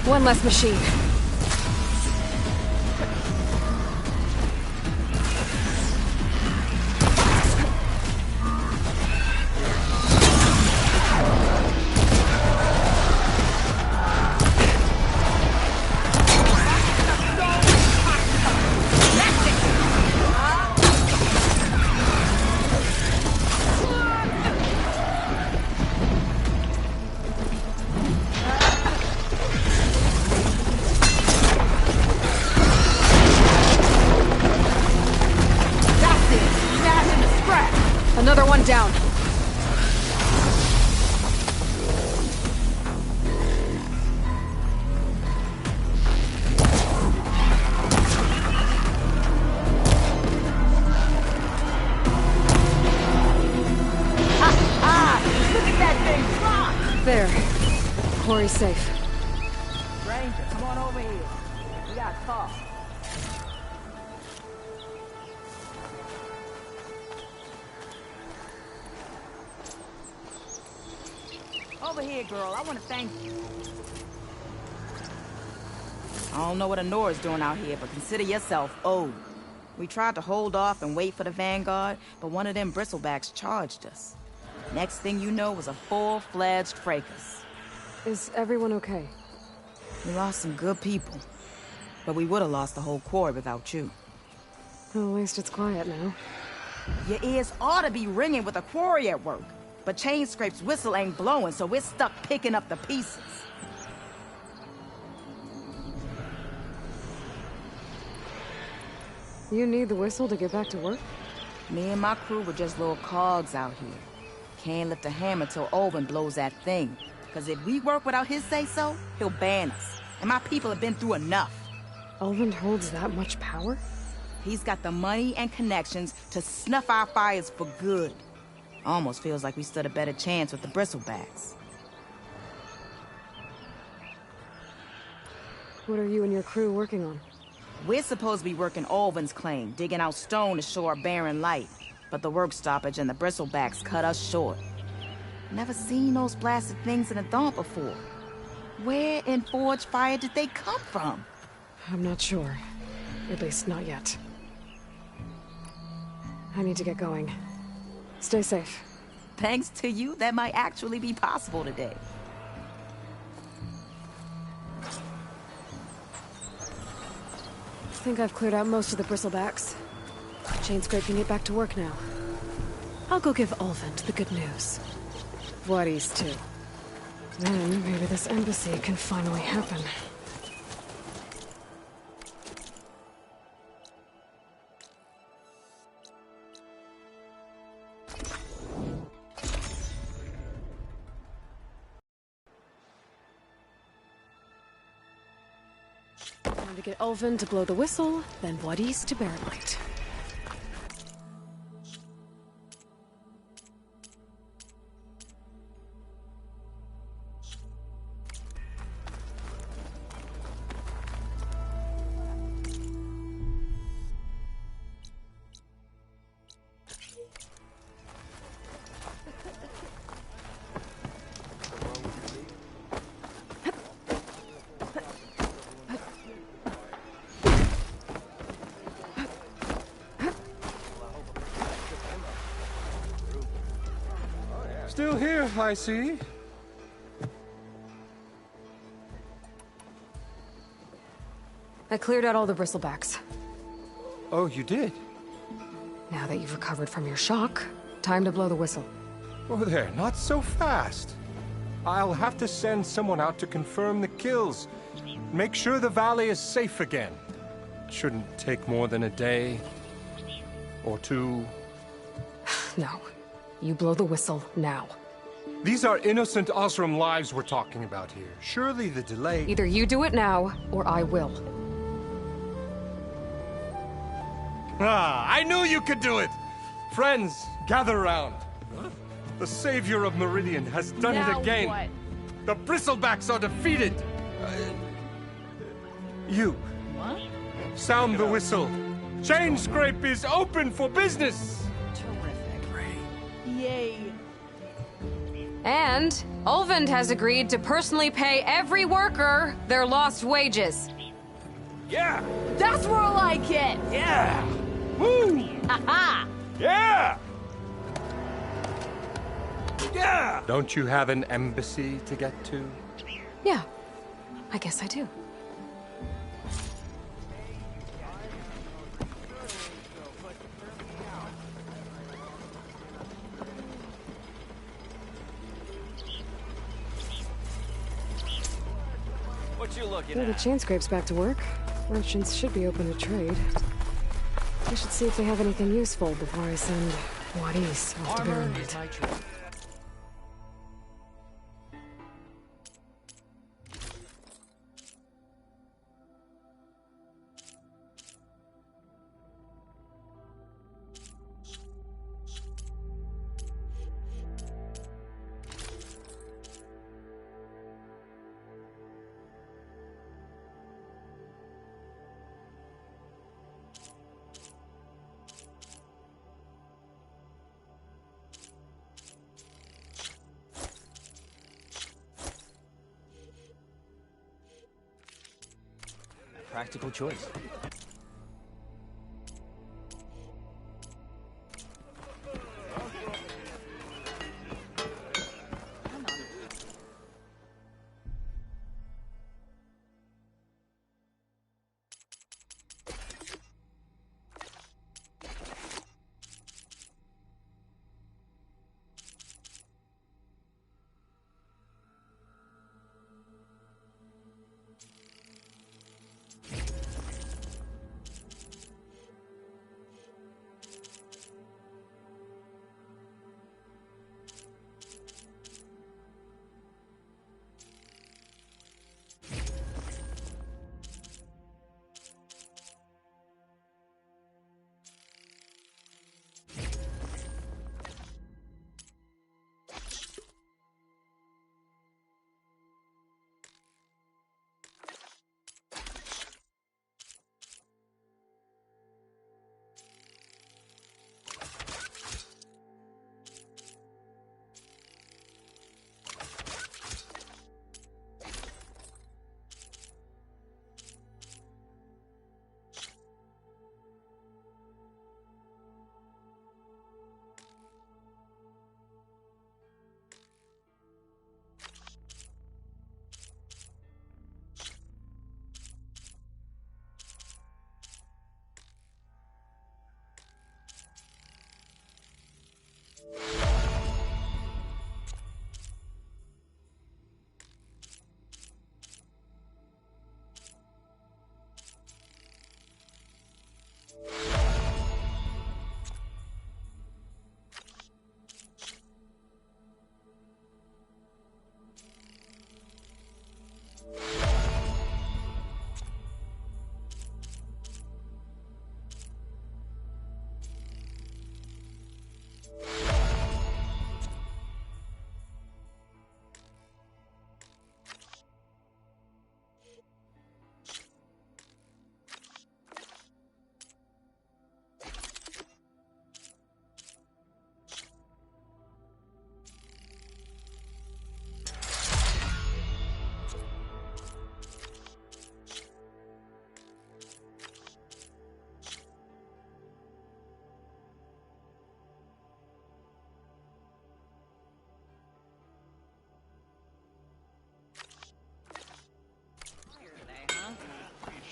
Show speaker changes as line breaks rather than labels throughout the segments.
One less machine. Another one down.
Look at that thing fly!
There. Quarry's safe.
Ranger, come on over here. We got a call. Over here, girl. I want to thank you. I don't know what Honora's doing out here, but consider yourself owed. We tried to hold off and wait for the Vanguard, but one of them bristlebacks charged us. Next thing you know was a full-fledged fracas.
Is everyone okay?
We lost some good people, but we would have lost the whole quarry without you.
Well, at least it's quiet now.
Your ears ought to be ringing with a quarry at work. But Chain Scrape's whistle ain't blowing, so we're stuck picking up the pieces.
You need the whistle to get back to work?
Me and my crew were just little cogs out here. Can't lift a hammer till Owen blows that thing. Cause if we work without his say-so, he'll ban us. And my people have been through enough.
Ulvund holds that much power?
He's got the money and connections to snuff our fires for good. Almost feels like we stood a better chance with the bristlebacks.
What are you and your crew working on?
We're supposed to be working Ulvund's claim, digging out stone to show our barren light. But the work stoppage and the bristlebacks cut us short. Never seen those blasted things in a dump before. Where in Forge Fire did they come from?
I'm not sure. At least not yet. I need to get going. Stay safe.
Thanks to you, that might actually be possible today.
I think I've cleared out most of the bristlebacks. Chain Scrape can get back to work now. I'll go give Ulvund the good news. Vladis too. Then maybe this embassy can finally happen. Time to get Ulvund to blow the whistle, then Vladis to bear light.
Still here, I see.
I cleared out all the bristlebacks.
Oh, you did?
Now that you've recovered from your shock, time to blow the whistle.
Oh there, not so fast. I'll have to send someone out to confirm the kills. Make sure the valley is safe again. Shouldn't take more than a day. Or two.
No. You blow the whistle now.
These are innocent Osram lives we're talking about here. Surely the delay...
Either you do it now, or I will.
Ah, I knew you could do it! Friends, gather around. The savior of Meridian has done it again.
What?
The bristlebacks are defeated. You.
What?
Sound the whistle. Chain Scrape is open for business.
Terrific. Yay.
And Ulvund has agreed to personally pay every worker their lost wages.
Yeah!
That's more like it!
Yeah! Woo!
Aha!
Yeah! Yeah!
Don't you have an embassy to get to?
Yeah, I guess I do.
What you looking
Well, the
at?
chain scrape's back to work. Merchants should be open to trade. I should see if they have anything useful before I send Wadis off to
Armor
Baron.
is my trade. Practical choice.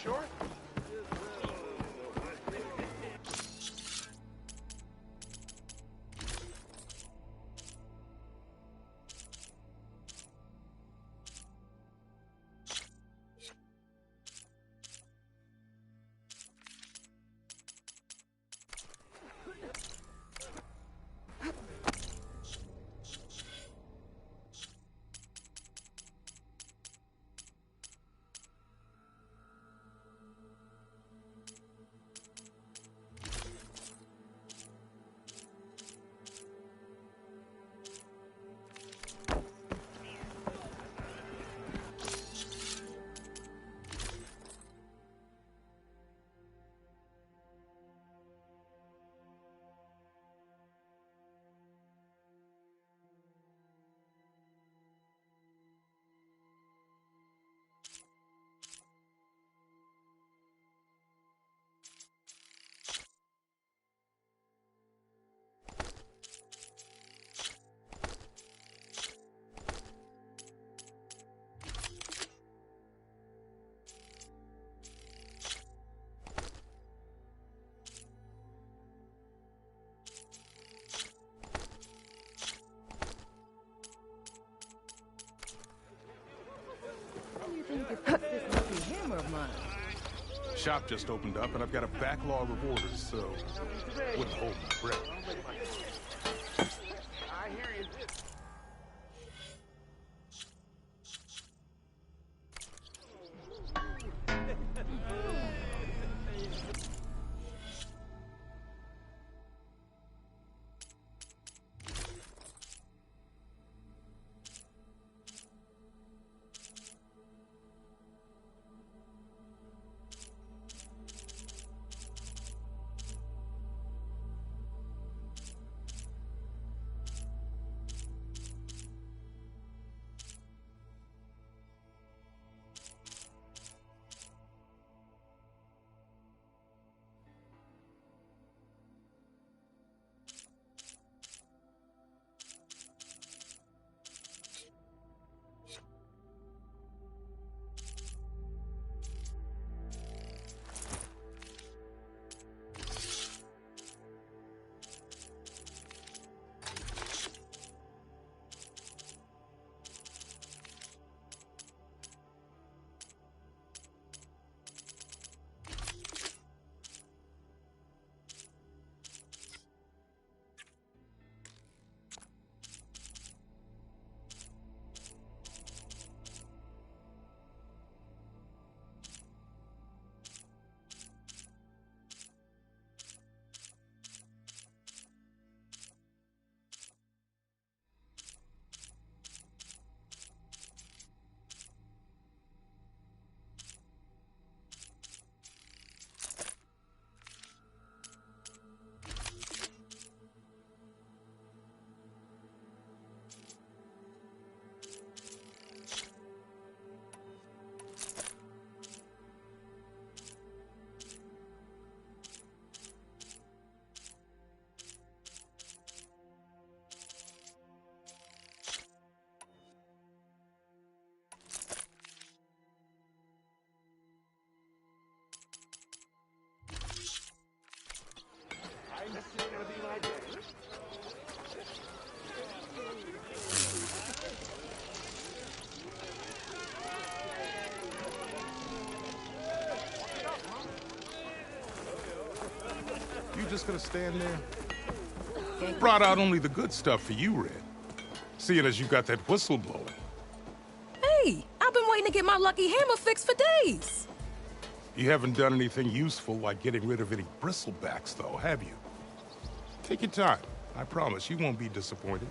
Sure?
Shop just opened up, and I've got a backlog of orders, so wouldn't hold my breath. You just gonna stand there? Brought out only the good stuff for you, Red. Seeing as you got that whistle blowing.
Hey, I've been waiting to get my lucky hammer fixed for days.
You haven't done anything useful like getting rid of any bristlebacks, though, have you? Take your time. I promise you won't be disappointed.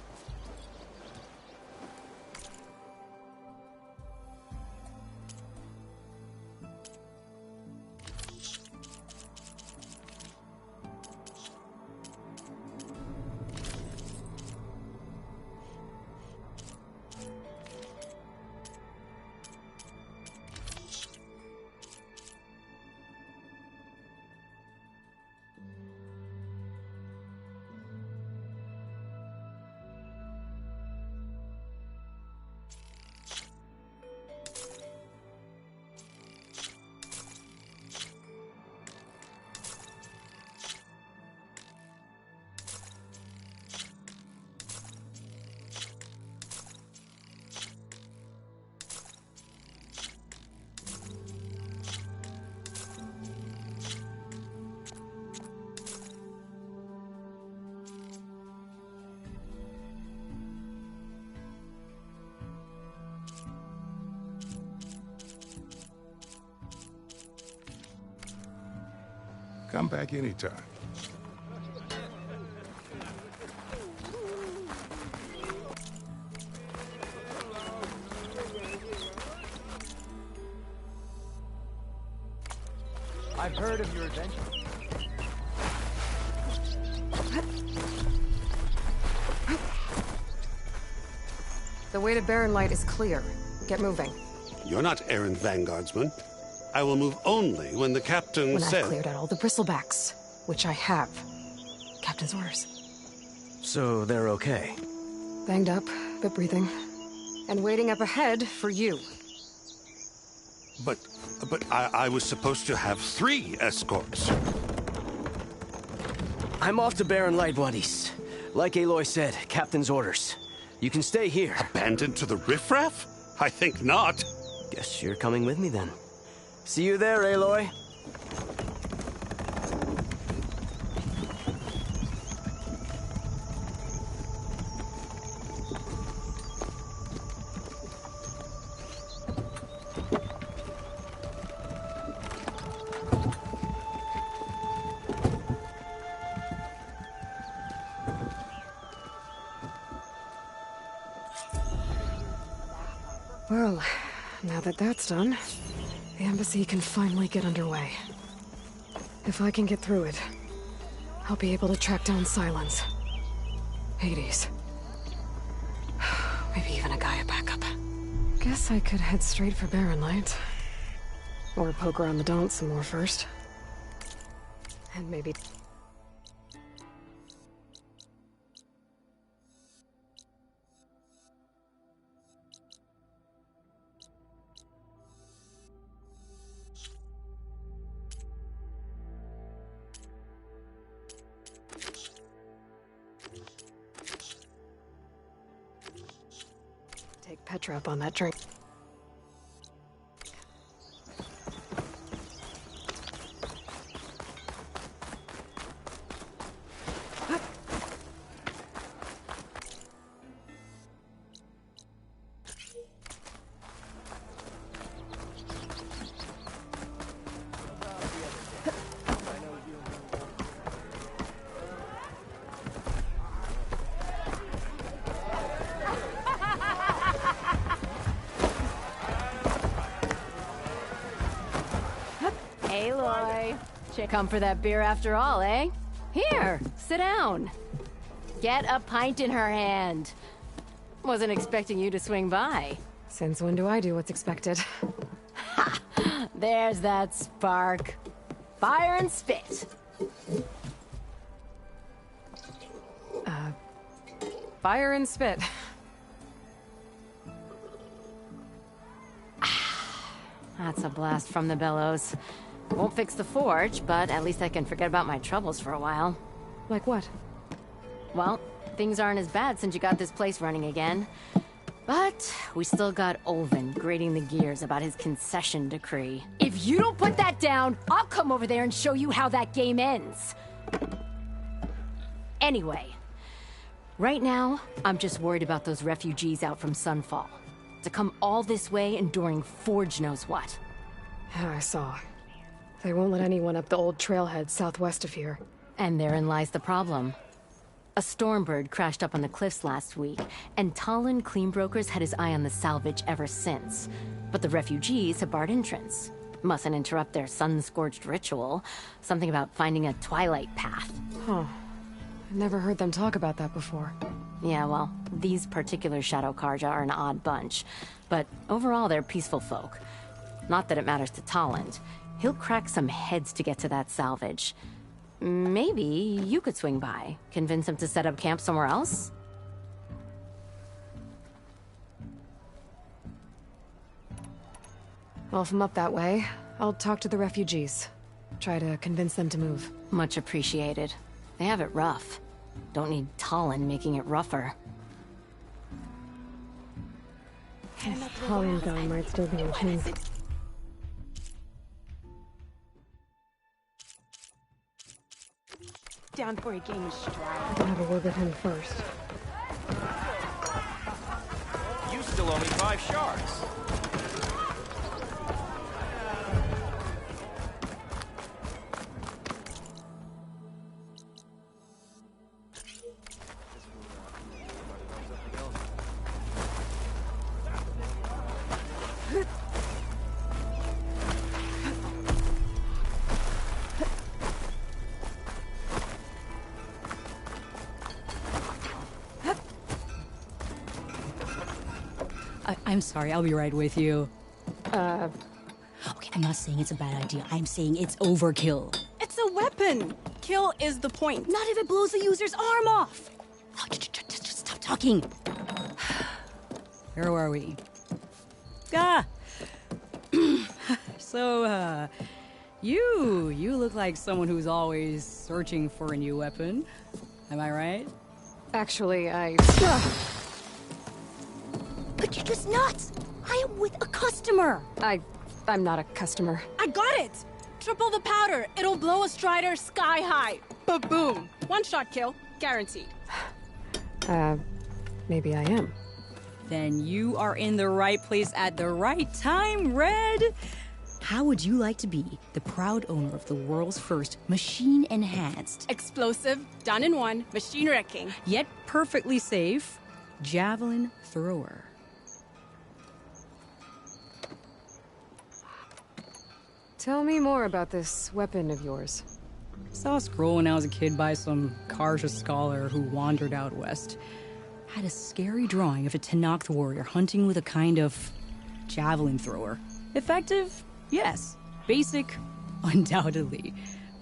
Come back anytime.
I've heard of your adventure.
The way to Barren Light is clear. Get moving.
You're not errand vanguardsman. I will move only when the captain
When
says...
I've cleared out all the bristlebacks, which I have. Captain's orders.
So they're okay?
Banged up, but breathing. And waiting up ahead for you.
But I was supposed to have 3 escorts.
I'm off to Barren Light, buddies. Like Aloy said, captain's orders. You can stay here.
Abandoned to the riffraff? I think not.
Guess you're coming with me then. See you there, Aloy.
Well, now that that's done, the embassy can finally get underway. If I can get through it, I'll be able to track down Silence, Hades, maybe even a Gaia backup. Guess I could head straight for Barren Light. Or poke around the Daunt some more first. And maybe... take Petra up on that drink.
Aloy. Come for that beer after all, eh? Here, sit down. Get a pint in her hand. Wasn't expecting you to swing by.
Since when do I do what's expected?
Ha! There's that spark. Fire and spit.
Fire and spit.
That's a blast from the bellows. Won't fix the forge, but at least I can forget about my troubles for a while.
Like what?
Well, things aren't as bad since you got this place running again. But we still got Olvin grating the gears about his concession decree. If you don't put that down, I'll come over there and show you how that game ends. Anyway, right now, I'm just worried about those refugees out from Sunfall. To come all this way enduring Forge knows what.
Yeah, I saw. They won't let anyone up the old trailhead southwest of here.
And therein lies the problem. A Stormbird crashed up on the cliffs last week, and Talon Cleanbrokers had his eye on the salvage ever since. But the refugees have barred entrance. Mustn't interrupt their sun-scorched ritual. Something about finding a twilight path.
Huh. I've never heard them talk about that before.
Yeah, well, these particular Shadow Karja are an odd bunch. But overall, they're peaceful folk. Not that it matters to Talon. He'll crack some heads to get to that salvage. Maybe you could swing by, convince him to set up camp somewhere else?
Well, if I'm up that way, I'll talk to the refugees. Try to convince them to move.
Much appreciated. They have it rough. Don't need Talon making it rougher.
Talon gun might still be in chains.
Down for a game of stride.
I'll have a word with him first.
You still owe me 5 shards.
I'm sorry, I'll be right with you.
Okay, I'm not saying it's a bad idea. I'm saying it's overkill.
It's a weapon. Kill is the point.
Not if it blows the user's arm off. Oh, just stop talking.
Where are we? So, you look like someone who's always searching for a new weapon. Am I right?
Actually,
But you're just nuts. I am with a customer.
I'm not a customer.
I got it. triple the powder. It'll blow a Strider sky high. Ba-boom. One-shot kill. Guaranteed.
Maybe I am.
Then you are in the right place at the right time, Red. How would you like to be the proud owner of the world's first machine-enhanced,
Explosive, done in one, machine wrecking.
yet perfectly safe, javelin thrower?
Tell me more about this weapon of yours.
Saw a scroll when I was a kid by some Karja scholar who wandered out west. Had a scary drawing of a Tenakth warrior hunting with a kind of javelin thrower. Effective? Yes. Basic? Undoubtedly.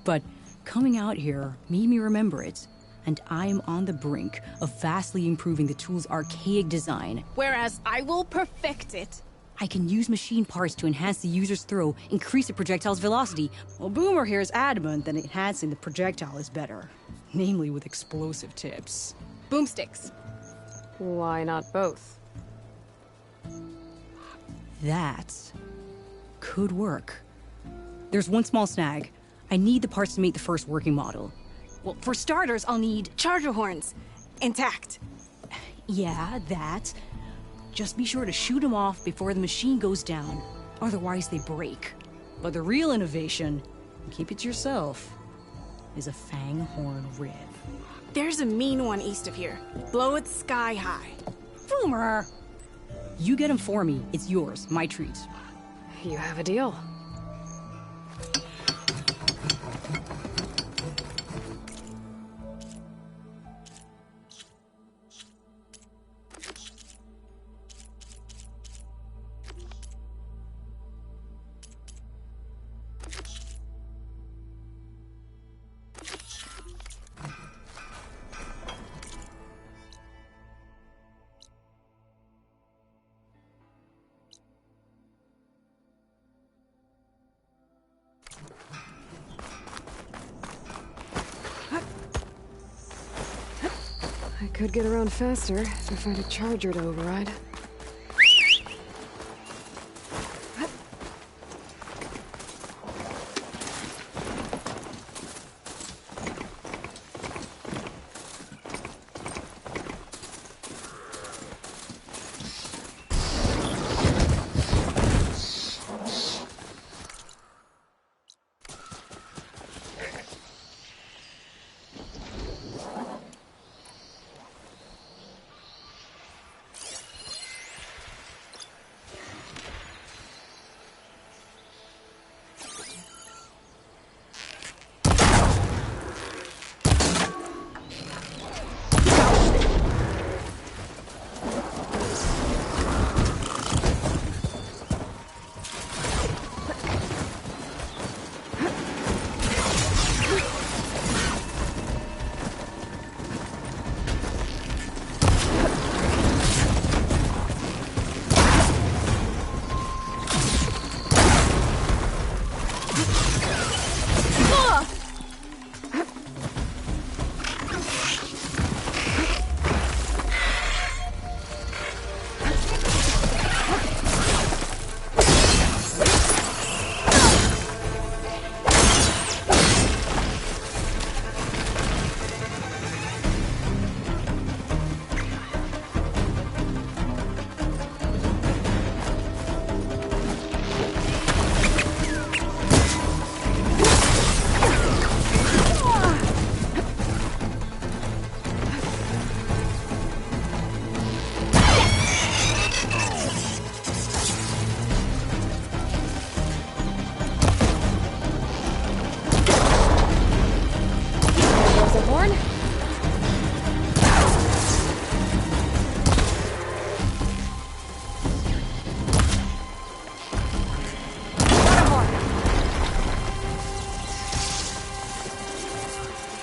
But coming out here made me remember it, and I am on the brink of vastly improving the tool's archaic design.
Whereas I will perfect it.
I can use machine parts to enhance the user's throw, increase the projectile's velocity. Well, Boomer here is adamant that enhancing the projectile is better. Namely with explosive tips.
Boomsticks.
Why not both?
That could work. There's one small snag. I need the parts to make the first working model.
Well, for starters, I'll need charger horns. Intact.
Yeah, that. Just be sure to shoot them off before the machine goes down. Otherwise, they break. But the real innovation, and keep it to yourself, is a fanghorn rib.
There's a mean one east of here. Blow it sky high.
Boomer! You get him for me. It's yours. My treat.
You have a deal. I could get around faster if I find a charger to override.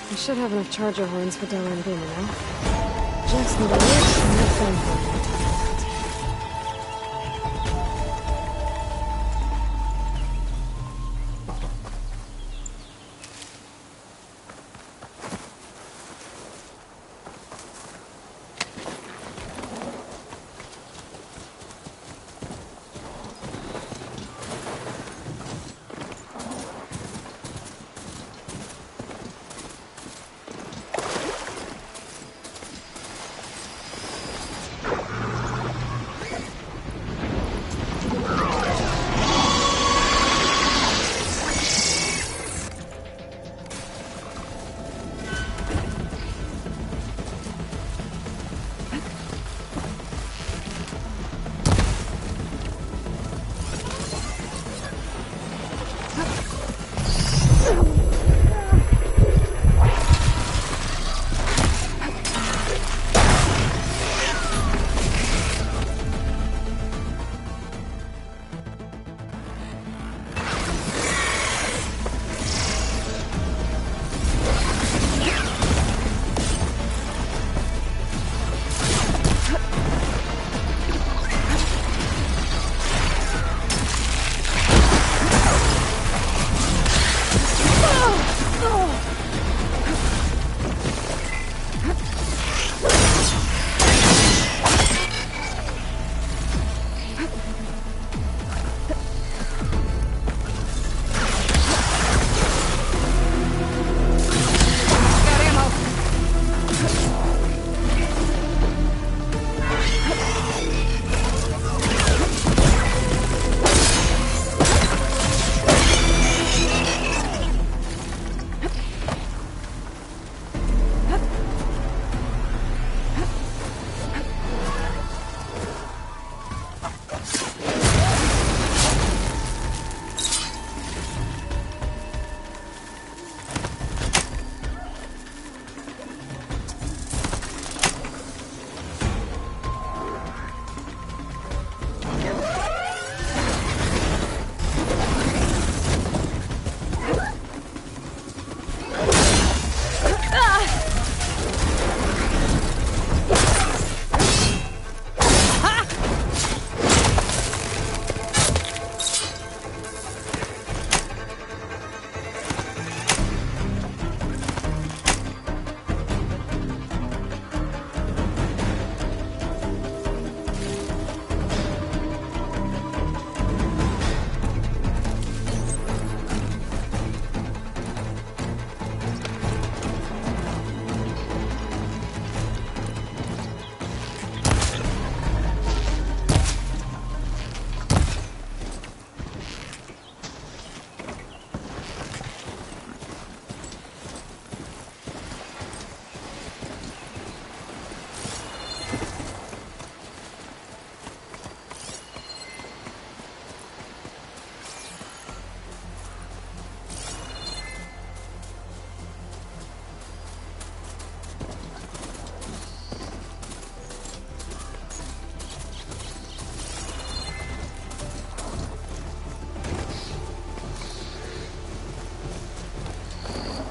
I should have enough charger horns for Della and Boomer now. Just need a witch and a phone horn.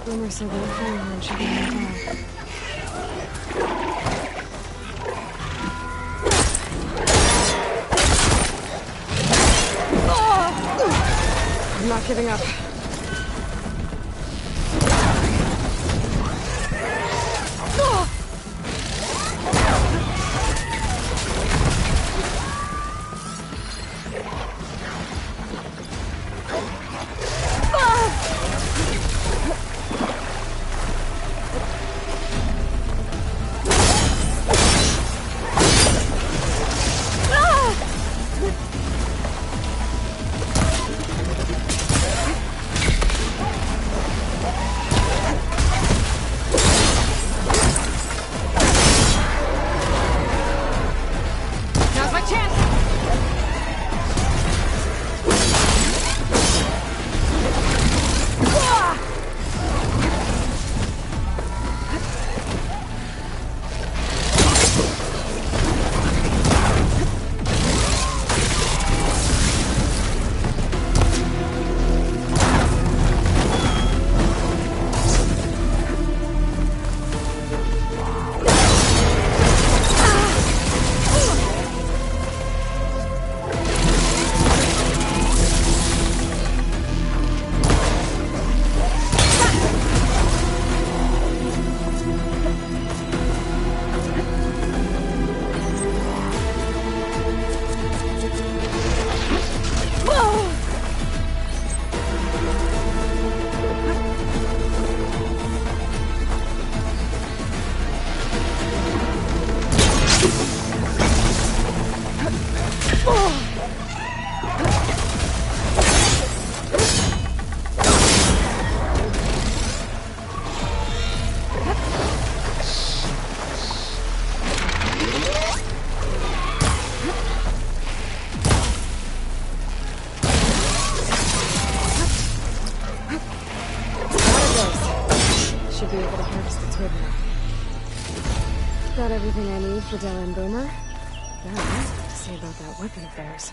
Boomer said that phone horn should be nearby. I'm not giving up. Got everything I need for Dell and Boomer. Now, what to say about that weapon of theirs?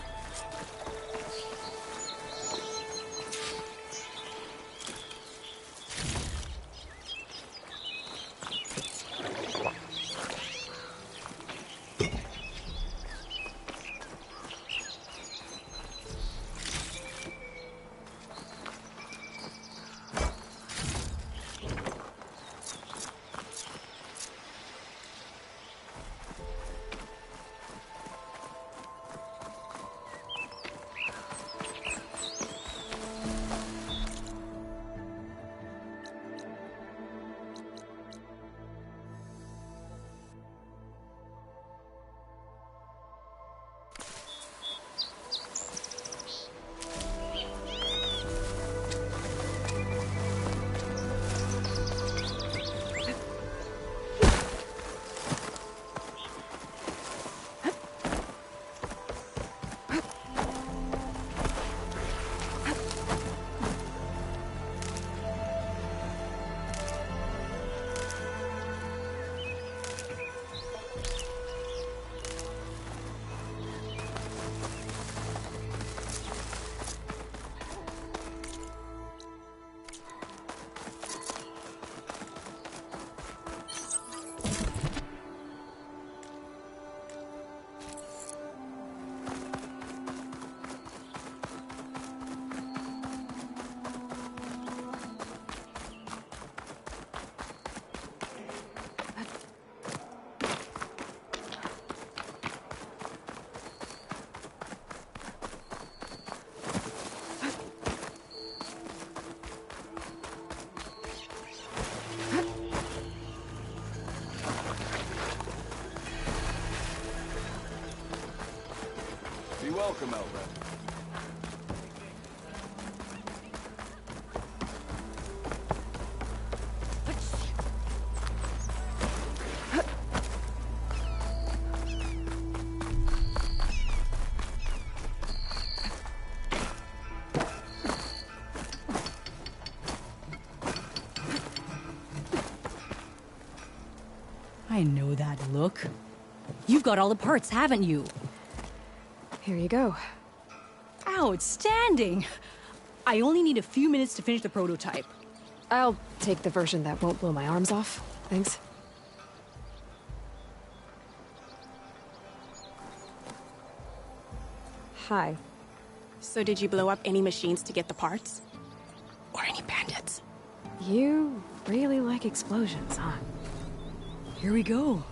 Welcome, Elva.
I know that look. You've got all the parts, haven't you?
Here you go.
Outstanding! I only need a few minutes to finish the prototype.
I'll take the version that won't blow my arms off. Thanks. Hi.
So did you blow up any machines to get the parts? Or any bandits?
You really like explosions, huh?
Here we go.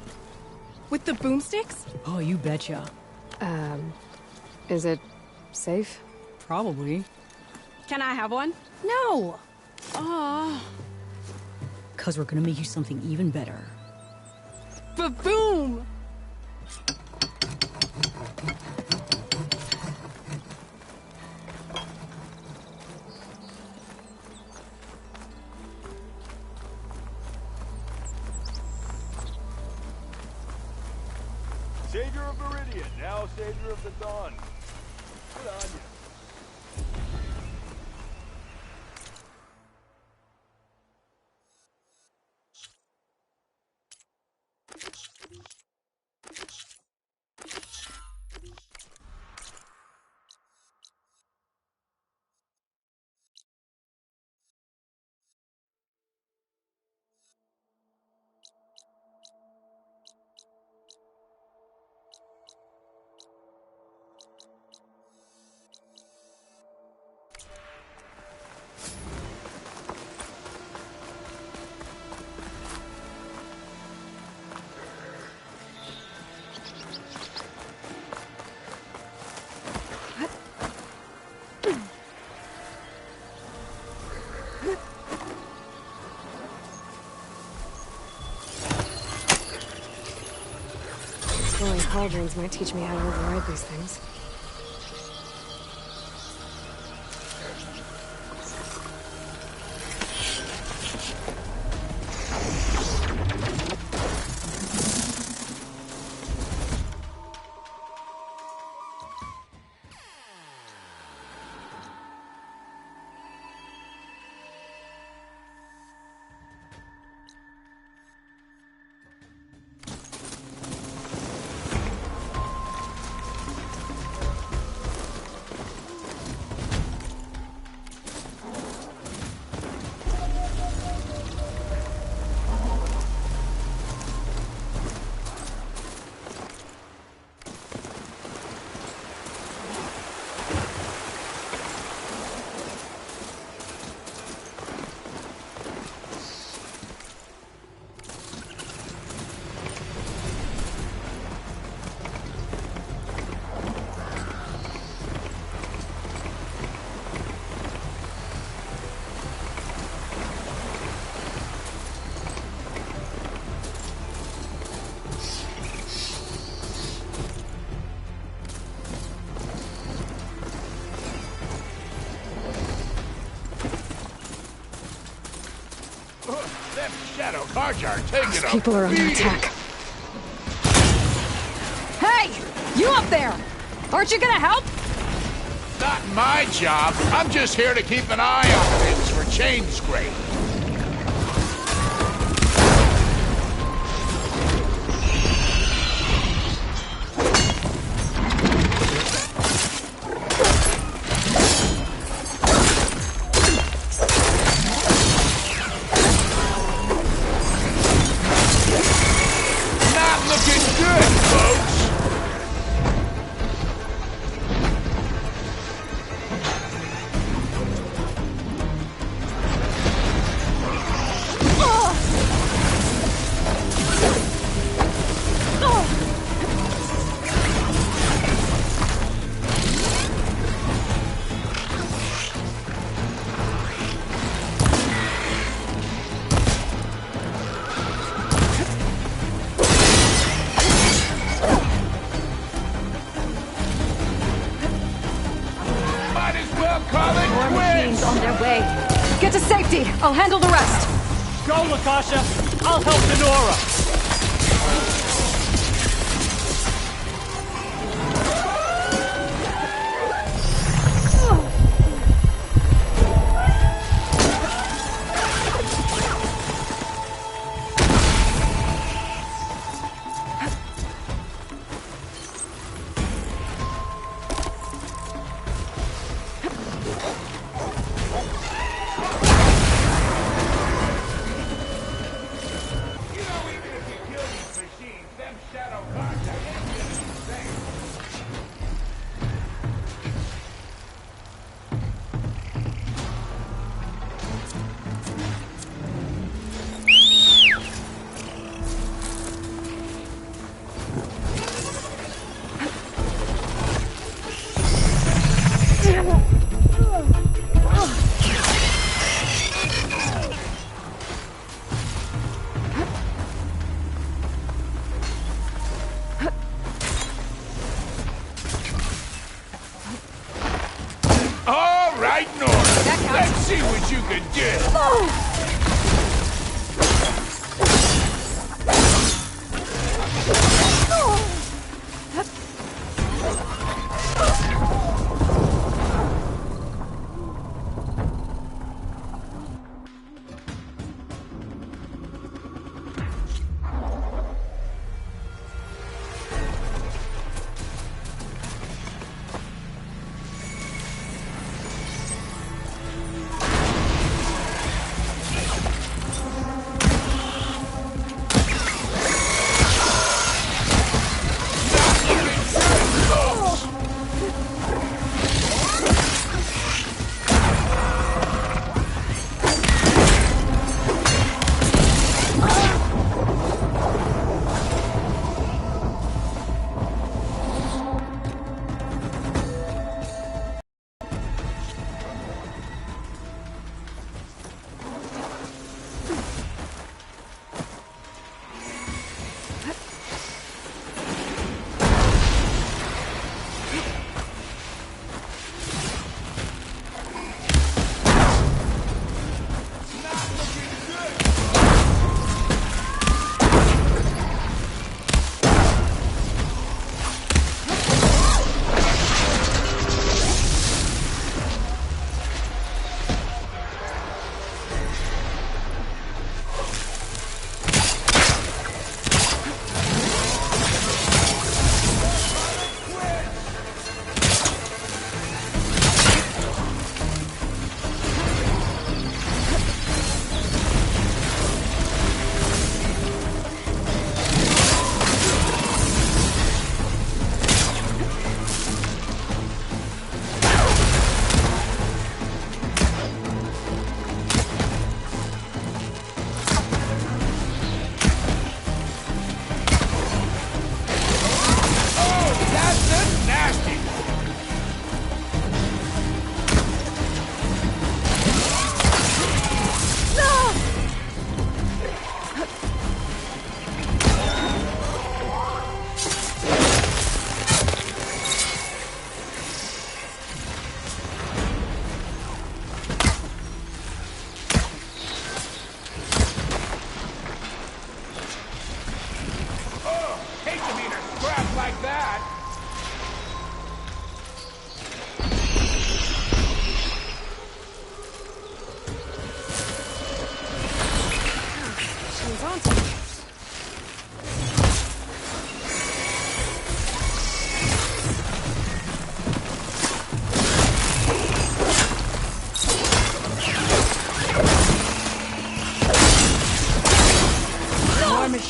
With the boomsticks?
Oh, you betcha.
Is it safe?
Probably.
Can I have one?
No!
Oh.
Cause we're gonna make you something even better.
Ba-boom!
Savior of Meridian, now Savior of the Dawn. Good on you.
Exploring cauldrons might teach me how to override these things.
Them shadow cards are taking a
People are under
beating.
attack.
Hey! You up there! Aren't you gonna help?
Not my job. I'm just here to keep an eye on things for change grade. Not looking good, folks. Might as well call it
More machines
quits.
on their way. Get to safety. I'll handle the rest.
Go, Latasha! I'll help Denora!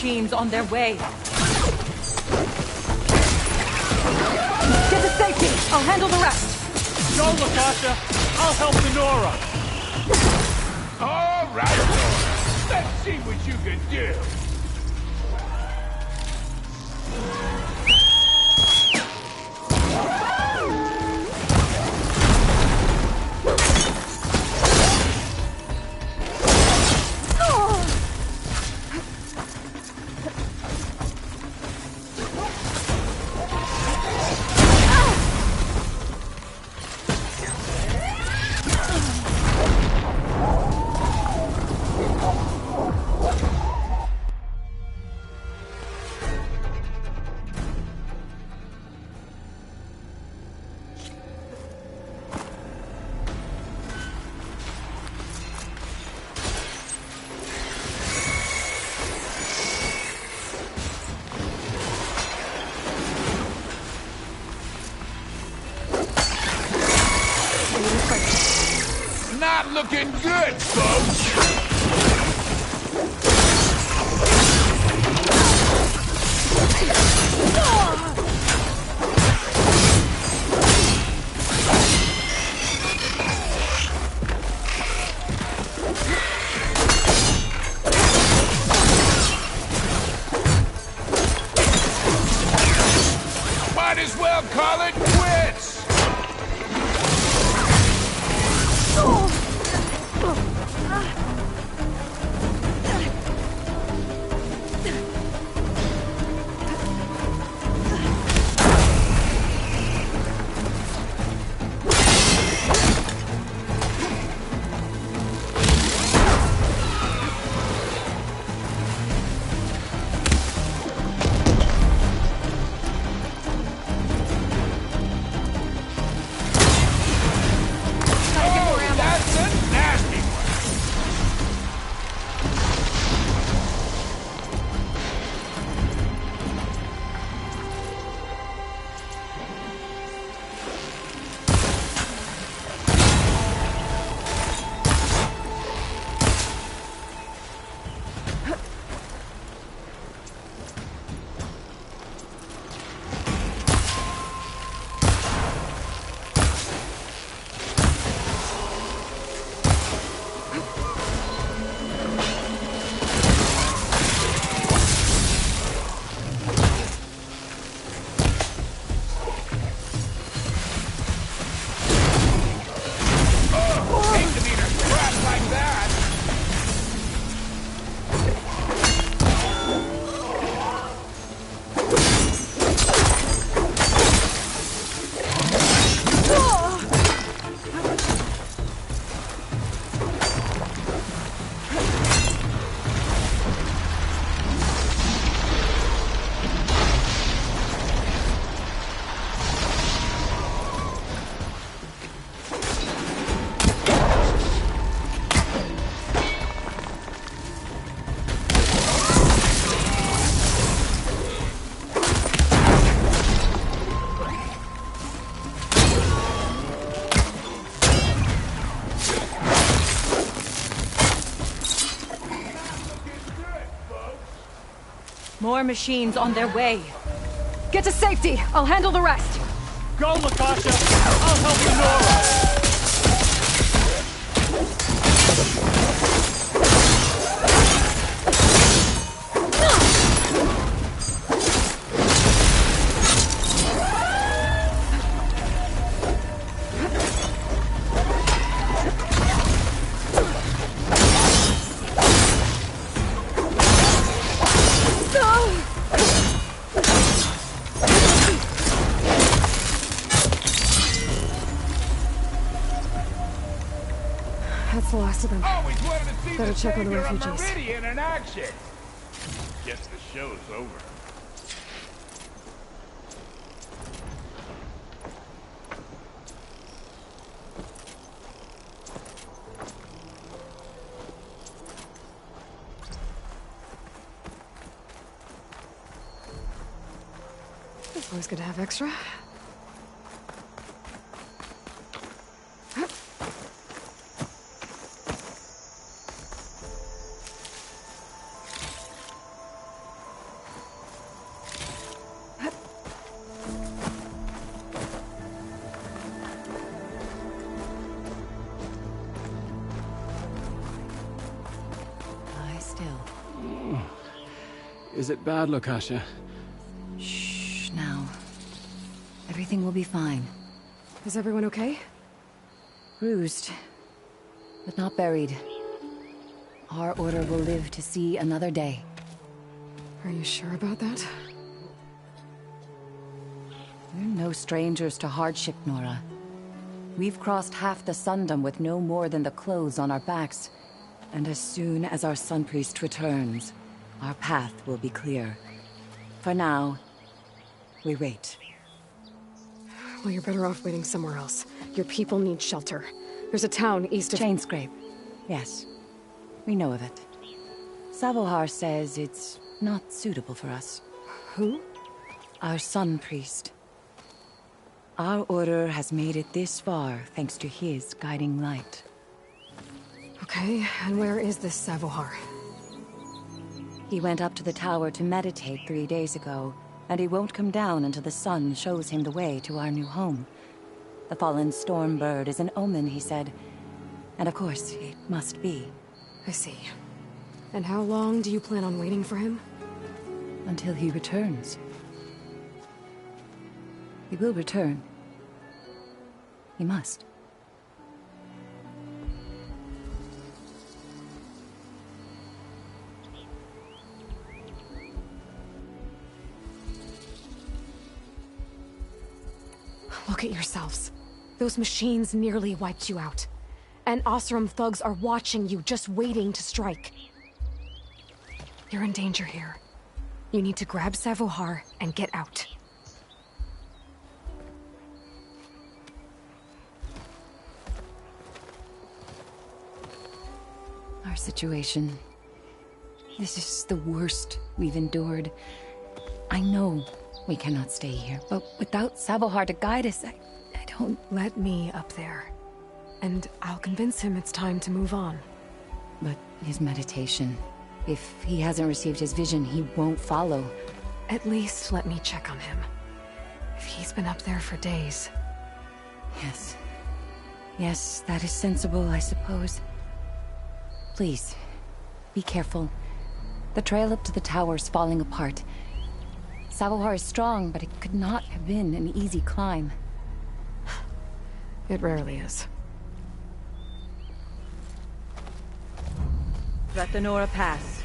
machines on their way.
Get to safety! I'll handle the rest!
Go, Latasha! I'll help Nora!
All right, Nora. Let's see what you can do. Not looking good, folks! Might as well call it quits!
More machines on their way.
Get to safety! I'll handle the rest!
Go, Latasha! I'll help Nora!
That's the last of them.
Always wanted to see
Better
the
check on the
Savior of
refugees.
Meridian in action. Guess the show's over.
It's always good to have extra.
Is it bad, Lokasha?
Shh, now. Everything will be fine.
Is everyone okay?
Bruised, but not buried. Our order will live to see another day.
Are you sure about that?
We're no strangers to hardship, Nora. We've crossed half the Sundom with no more than the clothes on our backs. And as soon as our Sun Priest returns, our path will be clear. For now, we wait.
Well, you're better off waiting somewhere else. Your people need shelter. There's a town east of...
Chainscrape. Yes. We know of it. Savohar says it's not suitable for us.
Who?
Our Sun Priest. Our order has made it this far thanks to his guiding light.
Okay, and where is this Savohar?
He went up to the tower to meditate 3 days ago, and he won't come down until the sun shows him the way to our new home. The fallen storm bird is an omen, he said. And of course, it must be.
I see. And how long do you plan on waiting for him?
Until he returns. He will return. He must.
Look at yourselves. Those machines nearly wiped you out. And Oseram thugs are watching you, just waiting to strike. You're in danger here. You need to grab Savohar and get out.
Our situation. This is the worst we've endured. I know we cannot stay here, but without Savohar to guide us, I don't...
Let me up there. And I'll convince him it's time to move on.
But his meditation... If he hasn't received his vision, he won't follow.
At least let me check on him. If he's been up there for days.
Yes. Yes, that is sensible, I suppose. Please, be careful. The trail up to the tower's falling apart. Savohar is strong, but it could not have been an easy climb.
It rarely is.
Let the Nora pass.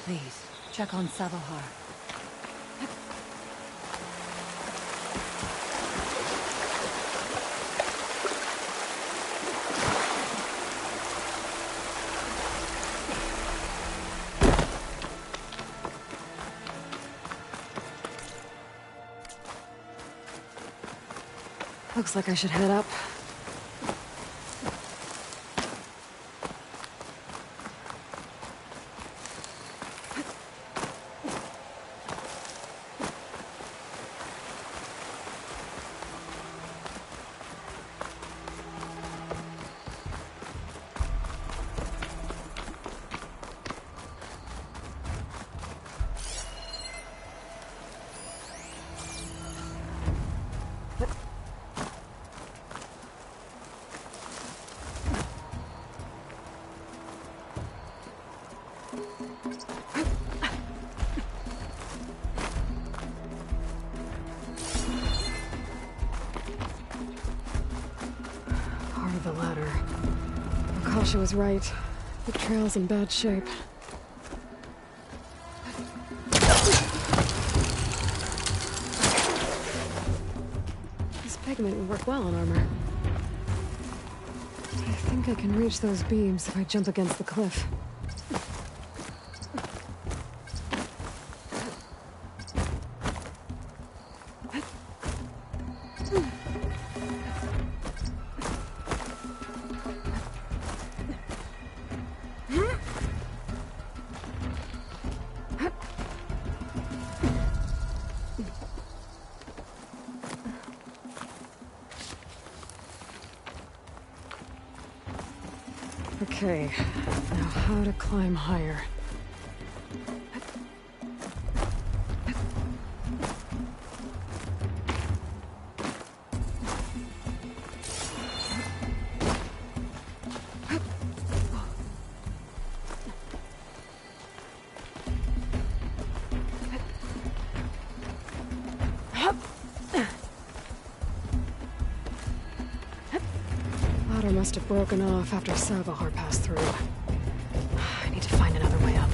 Please, check on Savohar.
Looks like I should head up. Sasha was right. The trail's in bad shape. This pigment would work well on armor. I think I can reach those beams if I jump against the cliff. Okay, now how to climb higher. Ladder must have broken off after Savahar passed through. I need to find another way up.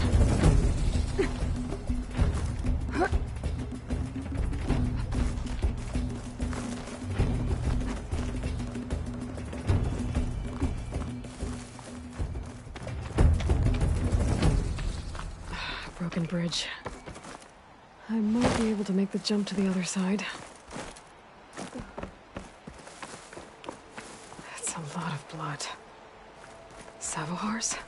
Broken bridge. I might be able to make the jump to the other side. That's a lot of blood. Savahars?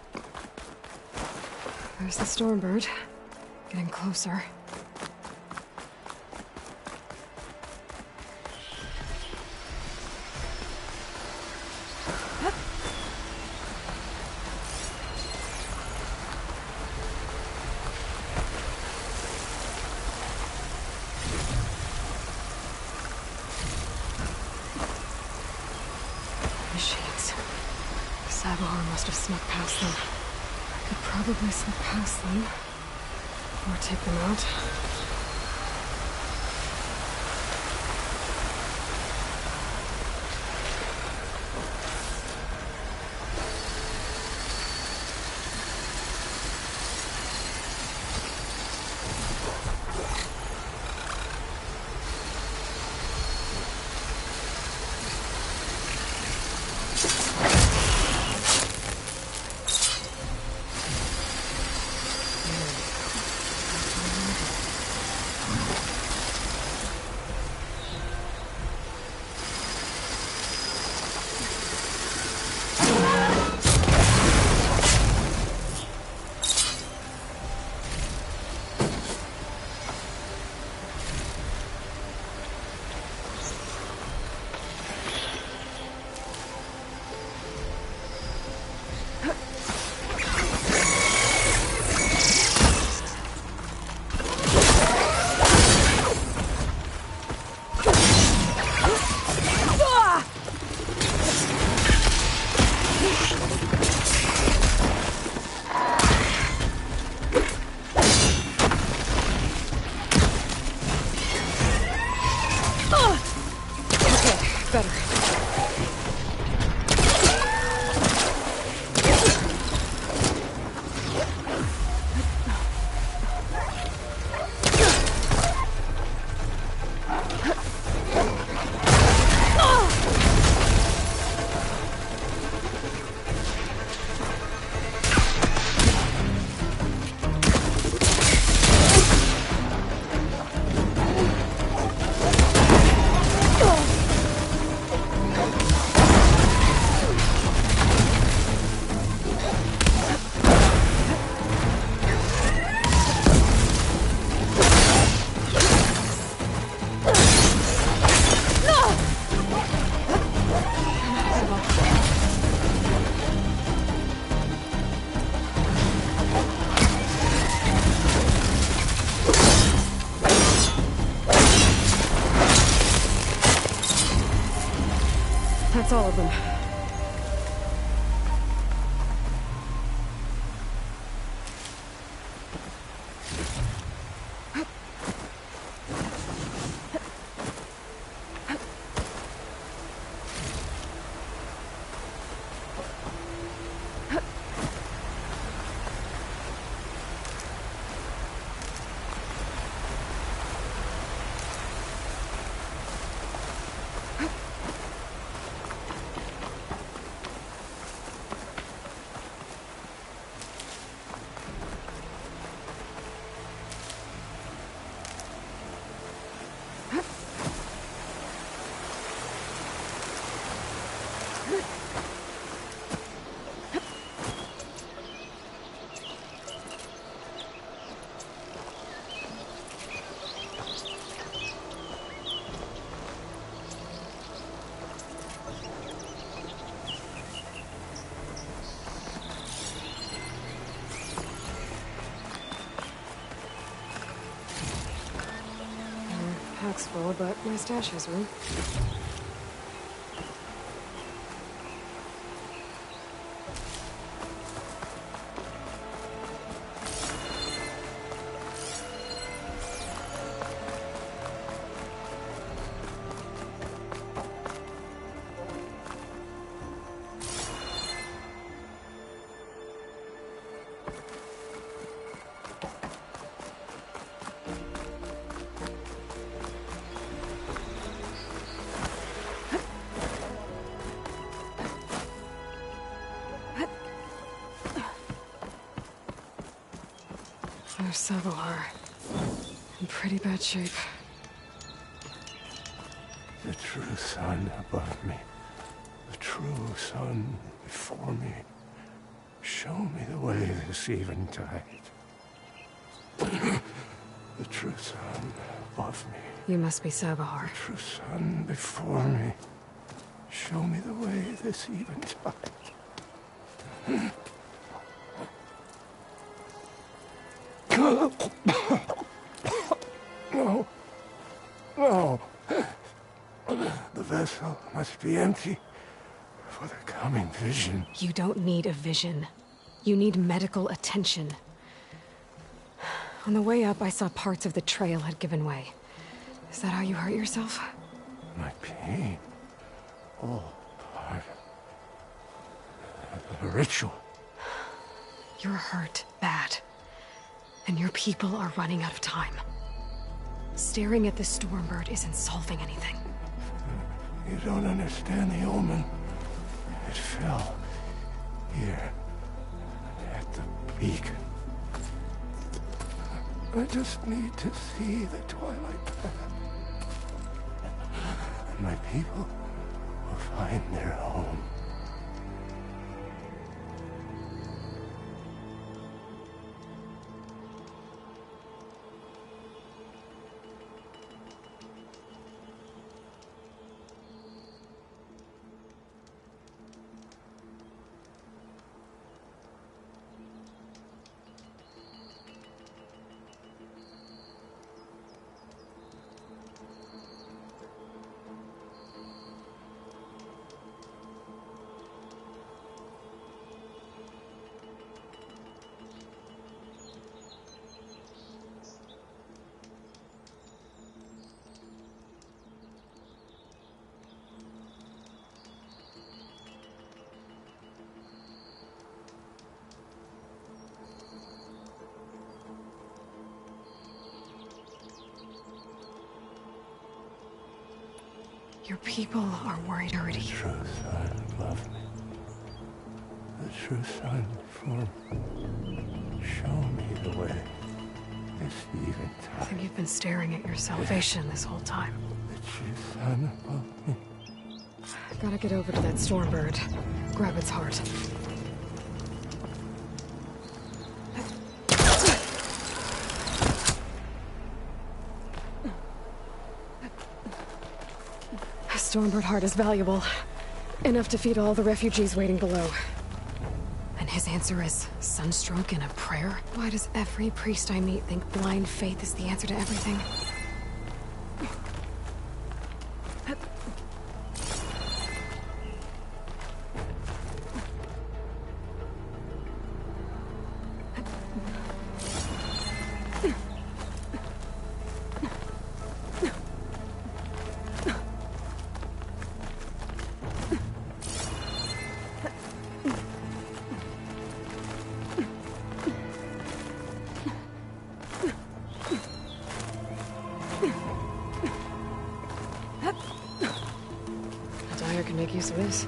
There's the Stormbird. Getting closer. Machines. Savahar must have snuck past them. I could probably slip past them. Or take them out. That's all of them. pack's full, but my stash has room. There's Sabohar. In pretty bad shape.
The true sun above me. The true sun before me. Show me the way this eventide. The true sun above me.
You must be Sabohar.
The true sun before me. Show me the way this eventide. No. No. The vessel must be empty for the coming vision.
You don't need a vision. You need medical attention. On the way up, I saw parts of the trail had given way. Is that how you hurt yourself?
My pain. All part of the ritual.
You're hurt bad. And your people are running out of time. Staring at the Stormbird isn't solving anything.
You don't understand the omen. It fell here at the beacon. I just need to see the twilight path. And my people will find their home.
Your people are worried already.
The true sun above me. The true sun before me. Show me the way. This eventide.
I think you've been staring at your salvation this whole time.
The true sun above me.
Gotta get over to that Stormbird. Grab its heart. Stormbird heart is valuable. Enough to feed all the refugees waiting below. And his answer is sunstroke and a prayer? Why does every priest I meet think blind faith is the answer to everything? Dyer can make use of this.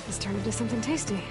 Let's turn into something tasty.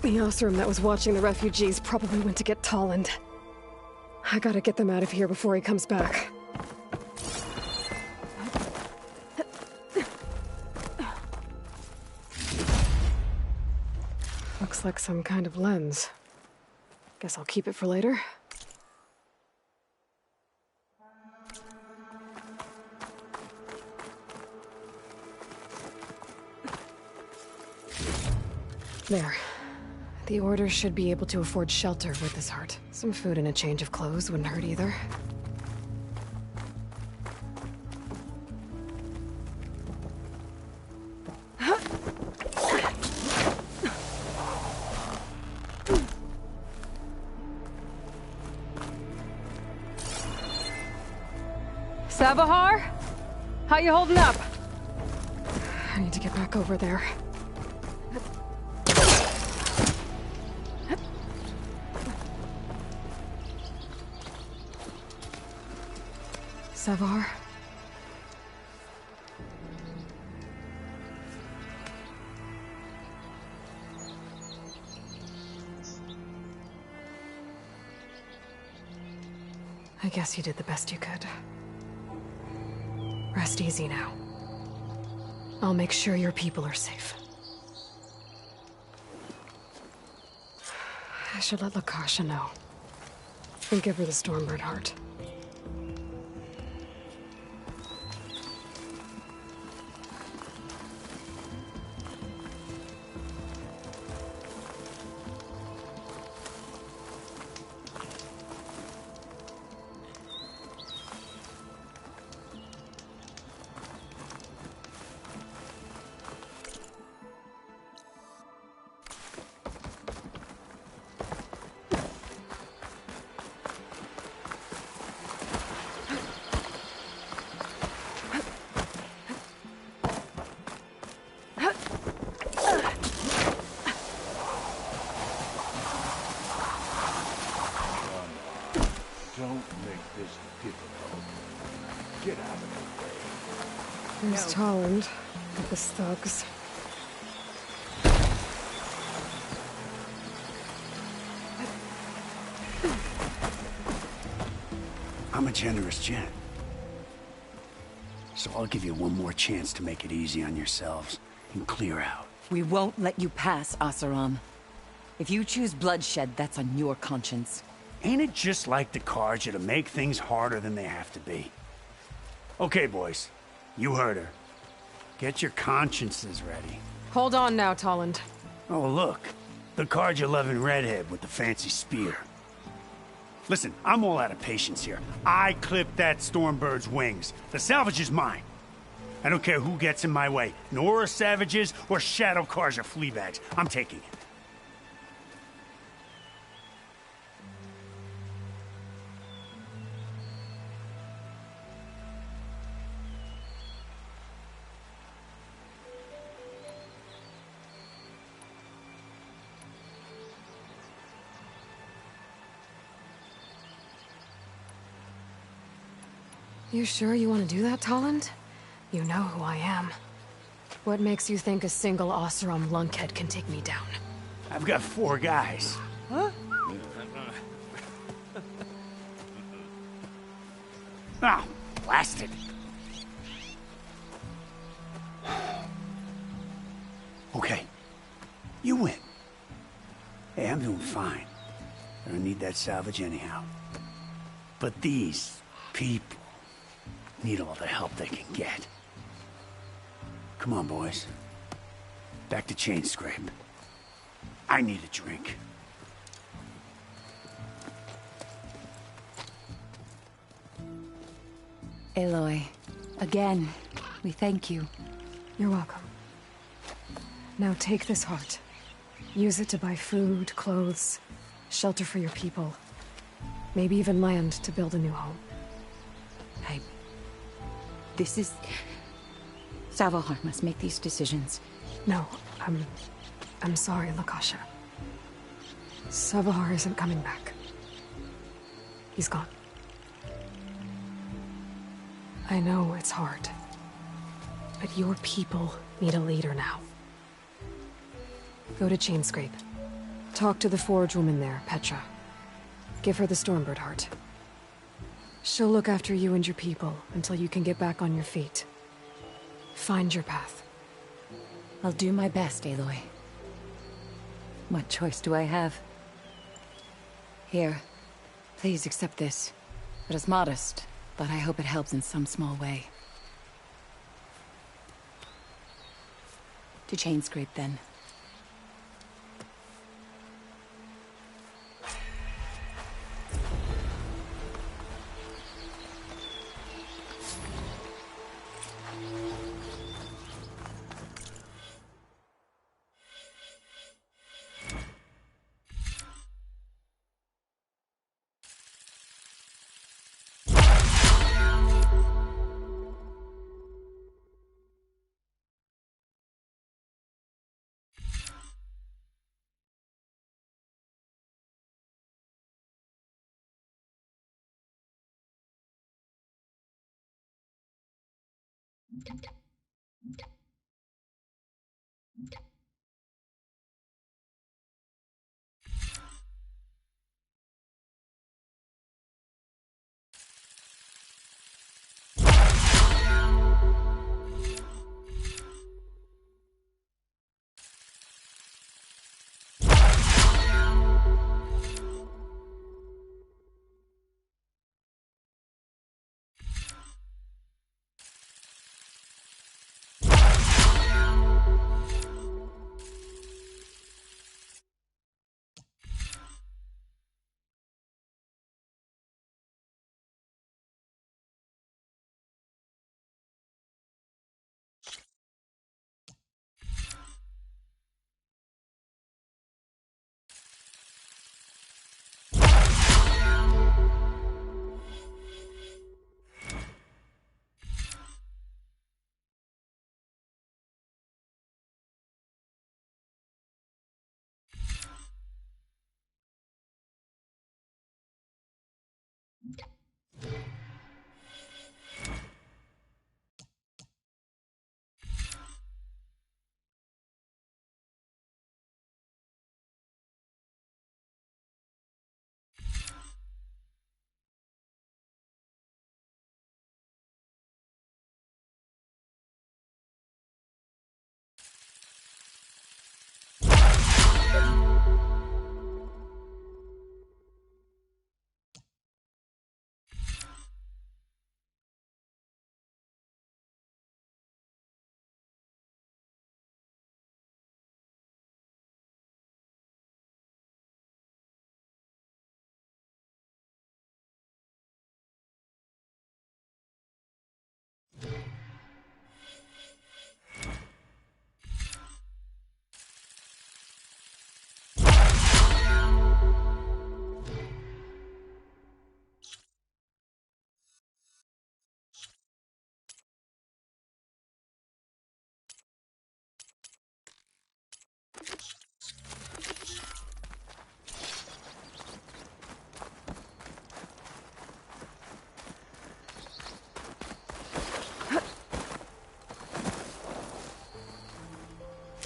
The Osram that was watching the refugees probably went to get Tolland. I gotta get them out of here before he comes back. Looks like some kind of lens. Guess I'll keep it for later. There. The Order should be able to afford shelter with this heart. Some food and a change of clothes wouldn't hurt either. Savahar? How you holding up? I need to get back over there. Savar? I guess you did the best you could. Rest easy now. I'll make sure your people are safe. I should let Lakasha know. And give her the Stormbird heart. There's Tolland with the thugs.
I'm a generous gent. So I'll give you one more chance to make it easy on yourselves and clear out.
We won't let you pass, Asaram. If you choose bloodshed, that's on your conscience.
Ain't it just like the Carja to make things harder than they have to be? Okay, boys. You heard her. Get your consciences ready.
Hold on now, Tolland.
Oh, look. The Carja-loving redhead with the fancy spear. Listen, I'm all out of patience here. I clipped that Stormbird's wings. The salvage is mine. I don't care who gets in my way. Nora savages or shadow cars or flea bags. I'm taking it.
You sure you want to do that, Tolland? You know who I am. What makes you think a single Oseram lunkhead can take me down?
I've got 4 guys.
Huh?
Oh, blast it. Okay. You win. Hey, I'm doing fine. I don't need that salvage anyhow. But these people need all the help they can get. Come on, boys. Back to Chain Scrape. I need a drink.
Aloy, again, we thank you.
You're welcome. Now take this heart. Use it to buy food, clothes, shelter for your people. Maybe even land to build a new home.
This is... Savahar must make these decisions.
No, I'm sorry, Lakasha. Savahar isn't coming back. He's gone. I know it's hard, but your people need a leader now. Go to Chainscrape. Talk to the forge woman there, Petra. Give her the Stormbird heart. She'll look after you and your people until you can get back on your feet. Find your path.
I'll do my best, Aloy. What choice do I have? Here, please accept this. It is modest, but I hope it helps in some small way. To Chainscrape, then.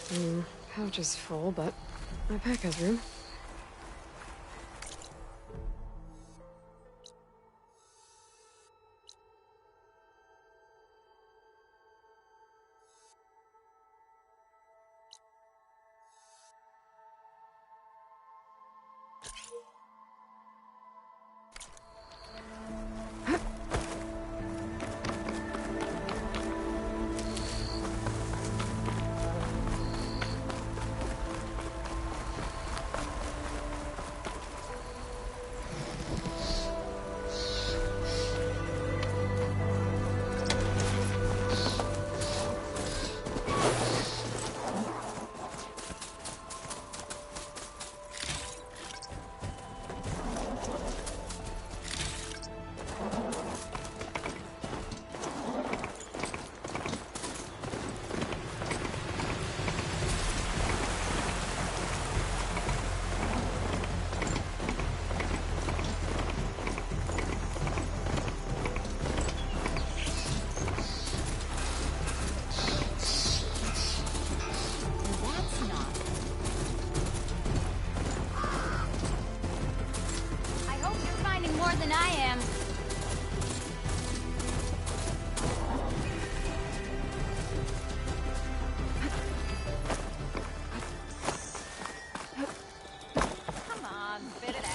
Pouch is full, but my pack has room.
Than I am. Come on, spit it out.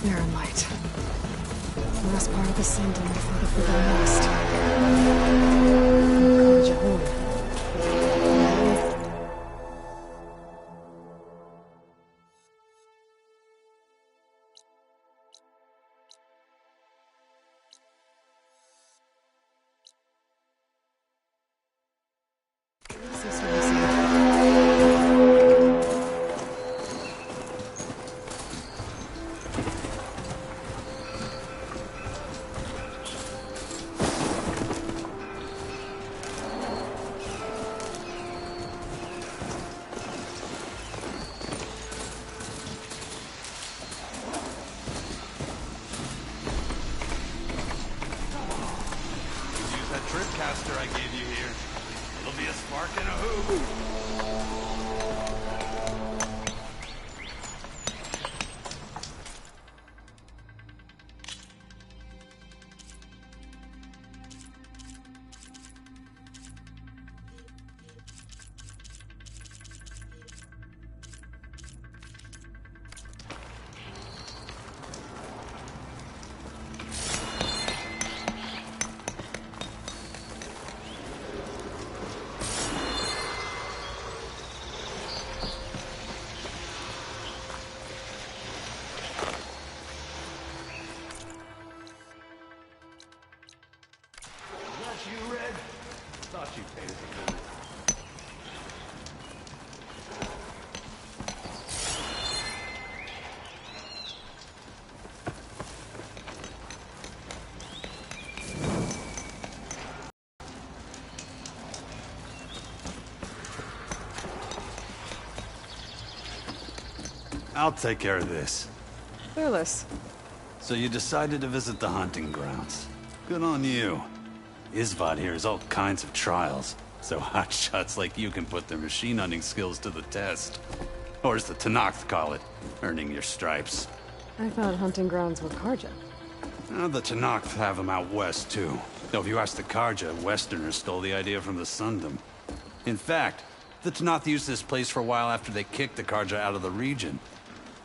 Barren light. Last part of the Sundom before the Forbidden West. Karja Horn.
Tripcaster I gave you here. It'll be a spark and a hoop. You, Red? Thought you paid us a visit. I'll take care of this.
Fearless.
So you decided to visit the hunting grounds. Good on you. Isvad here has all kinds of trials, so hotshots like you can put their machine hunting skills to the test. Or as the Tenakth call it, earning your stripes.
I thought hunting grounds were Karja.
The Tenakth have them out west, too. Though if you ask the Karja, Westerners stole the idea from the Sundom. In fact, the Tenakth used this place for a while after they kicked the Karja out of the region.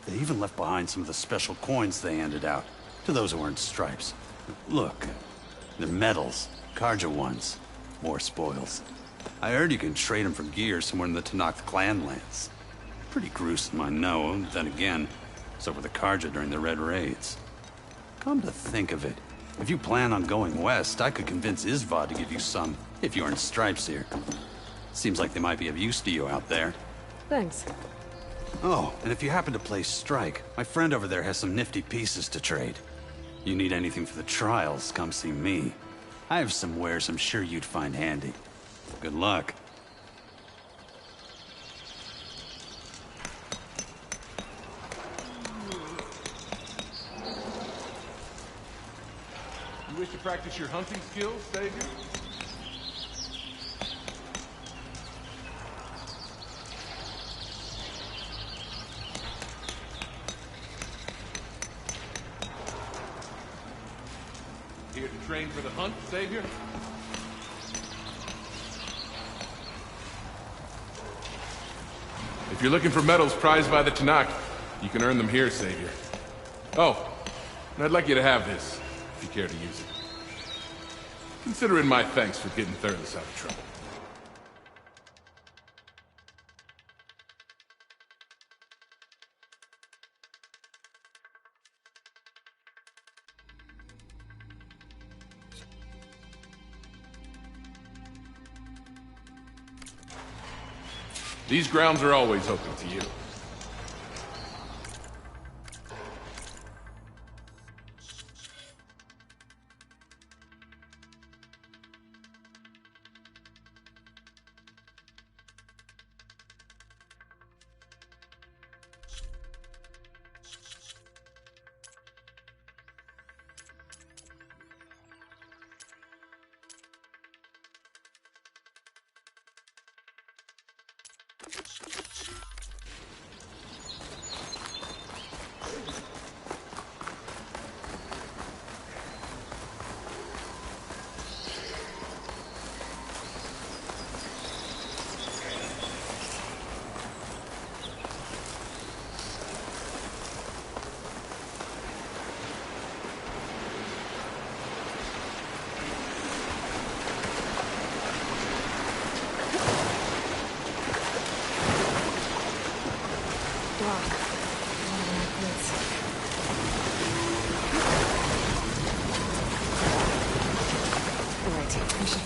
They even left behind some of the special coins they handed out, to those who earned stripes. Look, they're medals. Karja ones. More spoils. I heard you can trade them for gear somewhere in the Tenakth clan lands. Pretty gruesome, I know. Then again, so were the Karja during the Red Raids. Come to think of it, if you plan on going west, I could convince Isvad to give you some, if you earn stripes here. Seems like they might be of use to you out there.
Thanks.
Oh, and if you happen to play Strike, my friend over there has some nifty pieces to trade. You need anything for the trials, come see me. I have some wares I'm sure you'd find handy. Good luck.
You wish to practice your hunting skills, Savior? Here to train for the hunt, Savior? If you're looking for medals prized by the Tenakth, you can earn them here, Savior. Oh, and I'd like you to have this, if you care to use it. Consider it my thanks for getting Thurles out of trouble. These grounds are always open to you.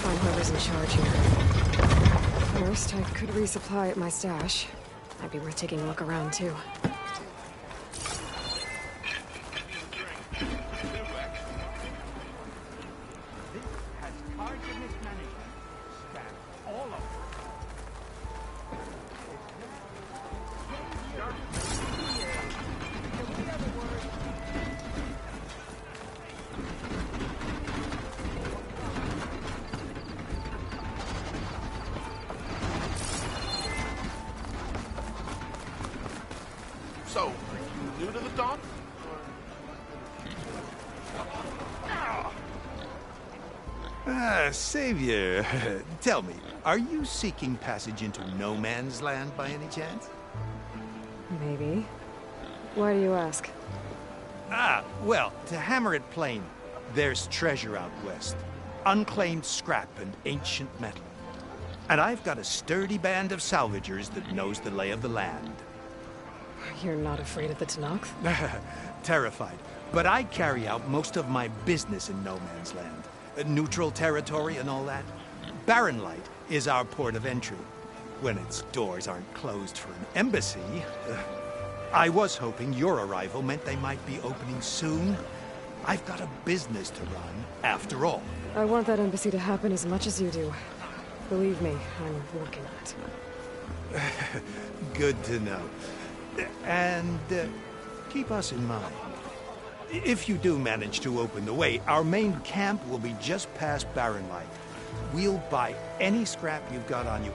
find whoever's in charge here. First, I could resupply at my stash. Might be worth taking a look around, too.
So, new to the dock?
Savior, tell me, are you seeking passage into no man's land by any chance?
Maybe. Why do you ask?
Well, to hammer it plain, there's treasure out west. Unclaimed scrap and ancient metal. And I've got a sturdy band of salvagers that knows the lay of the land.
You're not afraid of the Tanakh?
Terrified. But I carry out most of my business in no man's land. Neutral territory and all that. Barren Light is our port of entry. When its doors aren't closed for an embassy. I was hoping your arrival meant they might be opening soon. I've got a business to run, after all.
I want that embassy to happen as much as you do. Believe me, I'm working on it.
Good to know. And keep us in mind. If you do manage to open the way, our main camp will be just past Barren Light. We'll buy any scrap you've got on you.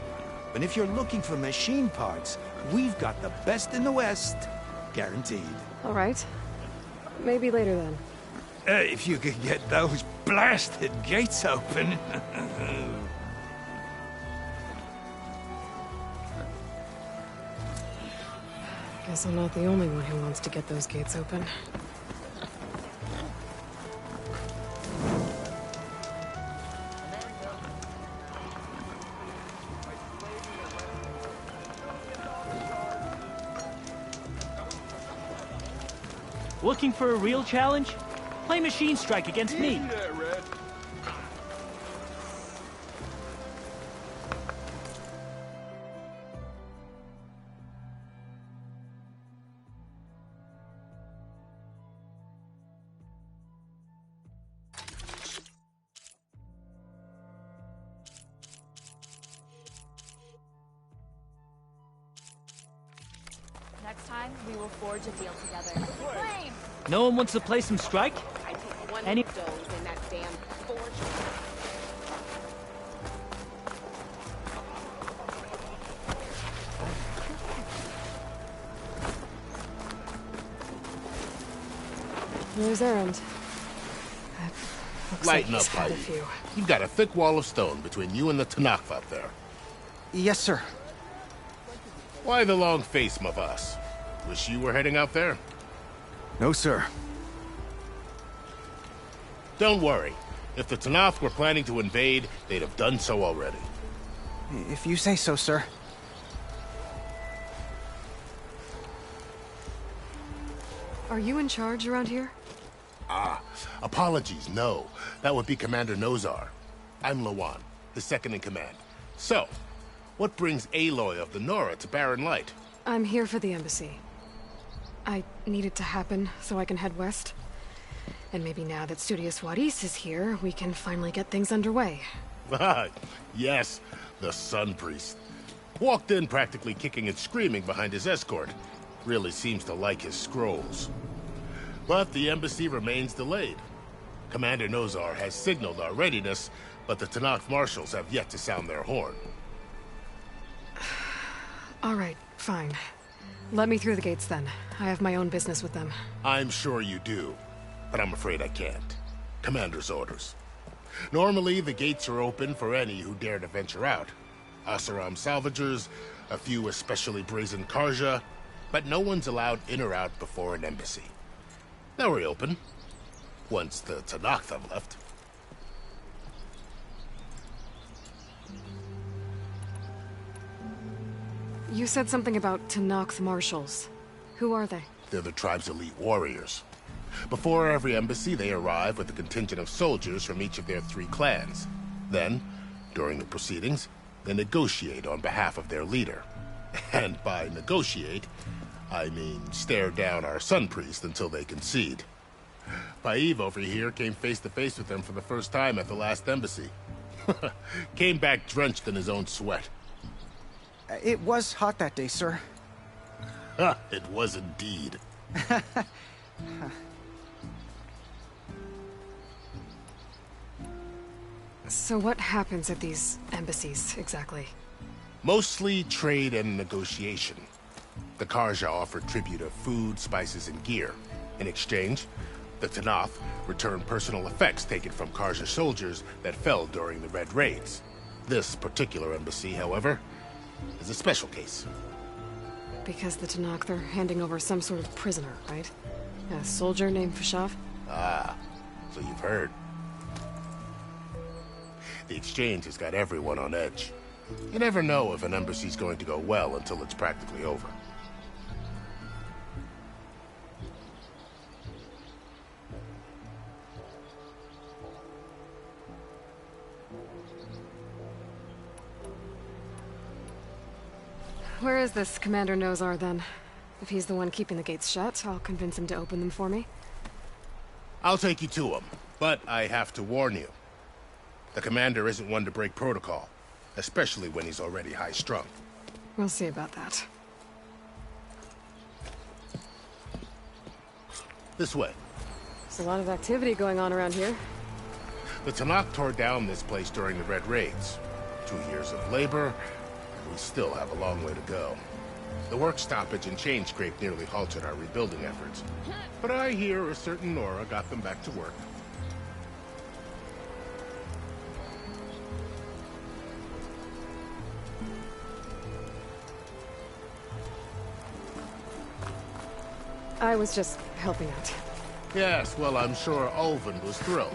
And if you're looking for machine parts, we've got the best in the West. Guaranteed.
All right. Maybe later then.
If you could get those blasted gates open.
Guess I'm not the only one who wants to get those gates open.
Looking for a real challenge? Play Machine Strike against me.
Next time, we will forge a deal together. Flame!
No one wants to play some Strike?
I take one
Any-
of those in that damn forge.
Where's Errand? Looks
Lighten
like
up,
he's had a
Heidi.
few.
You've got a thick wall of stone between you and the Tanakh out there.
Yes, sir.
Why the long face, my boss? Wish you were heading out there?
No, sir.
Don't worry. If the Tanakh were planning to invade, they'd have done so already.
If you say so, sir.
Are you in charge around here?
Apologies, no. That would be Commander Nozar. I'm Lawan, his second in command. So, what brings Aloy of the Nora to Barren Light?
I'm here for the embassy. I need it to happen so I can head west. And maybe now that Studious Wadis is here, we can finally get things underway.
Yes, the Sun Priest. Walked in practically kicking and screaming behind his escort. Really seems to like his scrolls. But the embassy remains delayed. Commander Nozar has signaled our readiness, but the Tanakh marshals have yet to sound their horn.
All right, fine. Let me through the gates then. I have my own business with them.
I'm sure you do, but I'm afraid I can't. Commander's orders. Normally, the gates are open for any who dare to venture out. Asaram salvagers, a few especially brazen Karja, but no one's allowed in or out before an embassy. They'll reopen, once the Tanakh have left.
You said something about Tanakh marshals. Who are they?
They're the tribe's elite warriors. Before every embassy, they arrive with a contingent of soldiers from each of their 3 clans. Then, during the proceedings, they negotiate on behalf of their leader. And by negotiate, I mean stare down our sun priest until they concede. Paiv over here came face to face with them for the first time at the last embassy. Came back drenched in his own sweat.
It was hot that day, sir.
It was indeed.
So what happens at these embassies, exactly?
Mostly trade and negotiation. The Karja offer tribute of food, spices, and gear. In exchange, the Tanath return personal effects taken from Karja soldiers that fell during the Red Raids. This particular embassy, however, is a special case.
Because the Tanakh, they're handing over some sort of prisoner, right? A soldier named Fashav?
Ah, so you've heard. The exchange has got everyone on edge. You never know if an embassy's going to go well until it's practically over.
Where is this Commander Nozar, then? If he's the one keeping the gates shut, I'll convince him to open them for me.
I'll take you to him, but I have to warn you. The commander isn't one to break protocol, especially when he's already high-strung.
We'll see about that.
This way.
There's a lot of activity going on around here.
The Tanakh tore down this place during the Red Raids. 2 years of labor, and we still have a long way to go. The work stoppage and chain scrape nearly halted our rebuilding efforts. But I hear a certain Nora got them back to work.
I was just helping out.
Yes, well, I'm sure Ulvin was thrilled.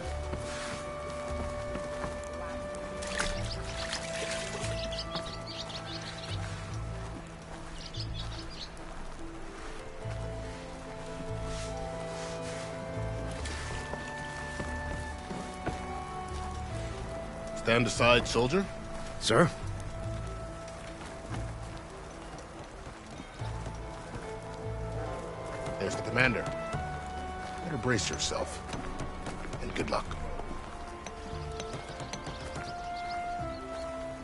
Stand aside, soldier.
Sir?
There's the commander. Better brace yourself. And good luck.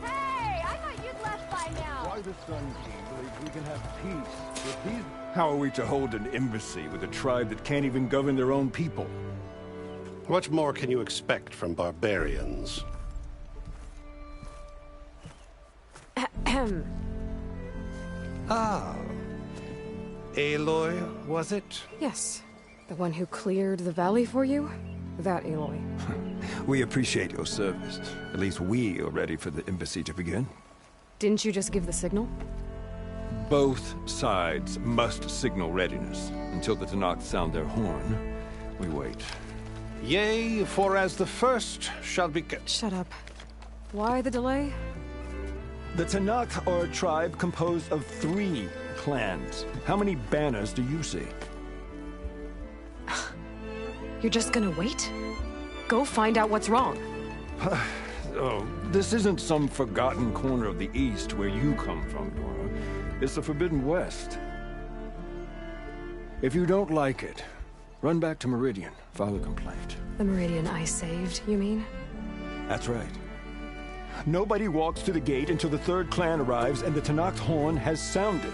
Hey, I thought you'd left by now.
Why the Sun King believes we can have peace with these... How are we to hold an embassy with a tribe that can't even govern their own people?
What more can you expect from barbarians?
Ah. Aloy, was it?
Yes. The one who cleared the valley for you? That Aloy.
We appreciate your service. At least we are ready for the embassy to begin.
Didn't you just give the signal?
Both sides must signal readiness. Until the Tanakh sound their horn, we wait.
Yea, for as the first shall be...
Shut up. Why the delay?
The Tanakh are a tribe composed of 3 clans. How many banners do you see?
You're just gonna wait? Go find out what's wrong.
Oh, this isn't some forgotten corner of the East where you come from, Dora. It's the Forbidden West. If you don't like it, run back to Meridian, file a complaint.
The Meridian I saved, you mean?
That's right. Nobody walks to the gate until the 3rd clan arrives and the Tanakh's horn has sounded.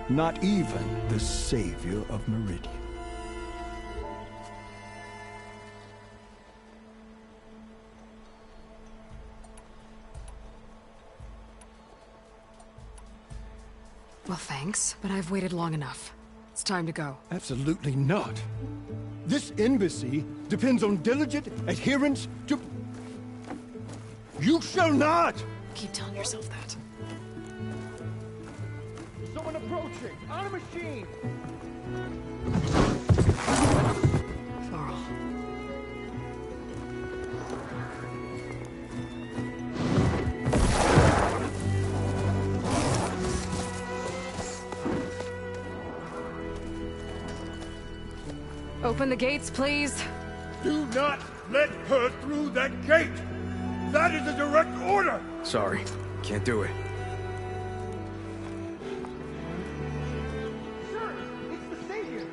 Not even the savior of Meridian.
Well, thanks, but I've waited long enough. It's time to go.
Absolutely not. This embassy depends on diligent adherence to... You shall not!
Keep telling yourself that.
Someone approaching! On a machine!
Varl. Open the gates, please.
Do not let her through that gate! That is a direct order!
Sorry, can't do it.
Sir, it's the Savior!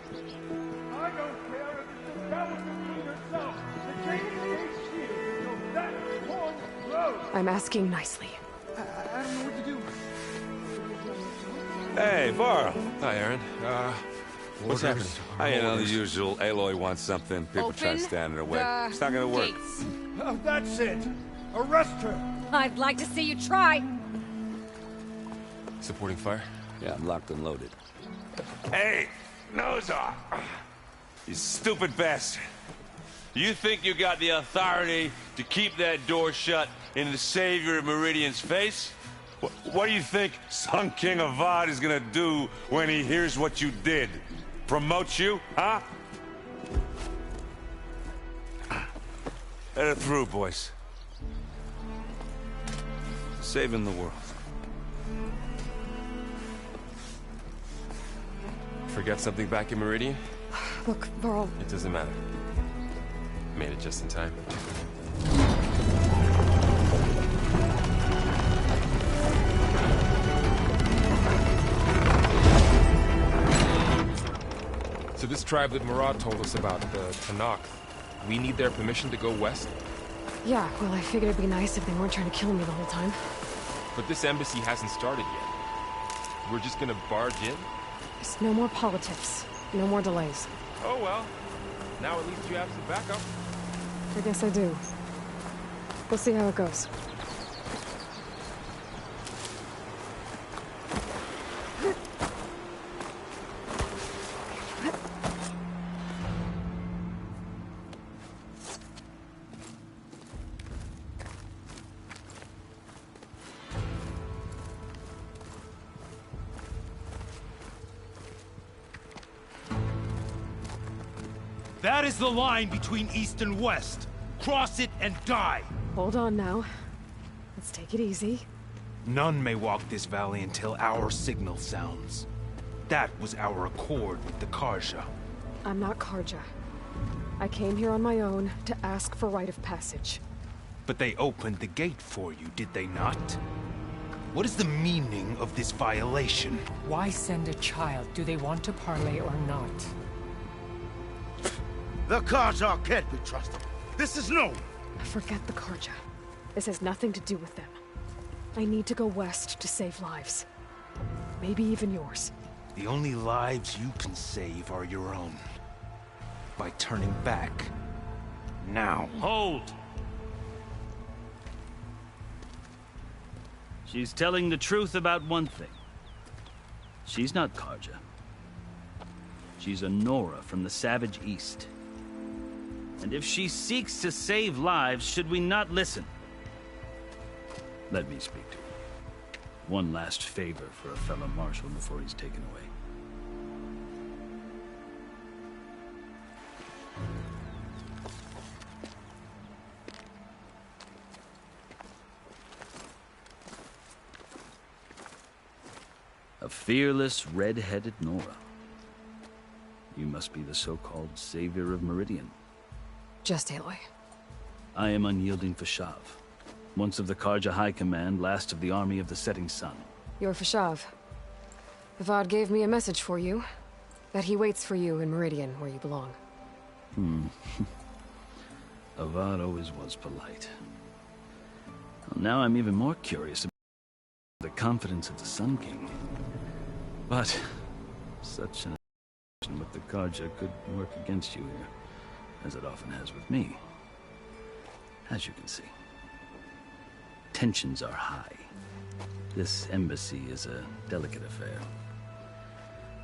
I don't care if it's the Skywalker Queen herself! The gate stays sealed until that horn blows!
I'm asking nicely.
I don't know what to do.
Hey, Varl.
Hi, Aaron. What's happening?
You know, the usual. Aloy wants something. People try to stand in her way. It's not gonna work.
That's it! Arrest her!
I'd like to see you try.
Supporting fire?
Yeah, I'm locked and loaded. Hey, nose off! You stupid bastard. You think you got the authority to keep that door shut in the Savior of Meridian's face? What do you think Sun King Avad is gonna do when he hears what you did? Promote you, huh? Let it through, boys. Saving the world.
Forget something back in Meridian?
Look, Varl.
It doesn't matter. Made it just in time. So this tribe that Murad told us about, the Tanakh, we need their permission to go west?
Yeah, well, I figured it'd be nice if they weren't trying to kill me the whole time.
But this embassy hasn't started yet. We're just gonna barge in?
Just no more politics. No more delays.
Oh well. Now at least you have some backup.
I guess I do. We'll see how it goes.
That is the line between East and West. Cross it and die.
Hold on now. Let's take it easy.
None may walk this valley until our signal sounds. That was our accord with the Karja.
I'm not Karja. I came here on my own to ask for rite of passage.
But they opened the gate for you, did they not? What is the meaning of this violation?
Why send a child? Do they want to parley or not?
The Karja can't be trusted. This is known.
Forget the Karja. This has nothing to do with them. I need to go west to save lives. Maybe even yours.
The only lives you can save are your own. By turning back. Now.
Hold! She's telling the truth about one thing. She's not Karja. She's a Nora from the Savage East. And if she seeks to save lives, should we not listen? Let me speak to her. One last favor for a fellow marshal before he's taken away. A fearless, red-headed Nora. You must be the so-called Savior of Meridian.
Just Aloy.
I am unyielding Fashav. Once of the Karja High Command, last of the army of the Setting Sun.
You're Fashav. Avad gave me a message for you. That he waits for you in Meridian, where you belong.
Avad always was polite. Well, now I'm even more curious about the confidence of the Sun King. But such an action with the Karja could work against you here, as it often has with me. As you can see, tensions are high. This embassy is a delicate affair.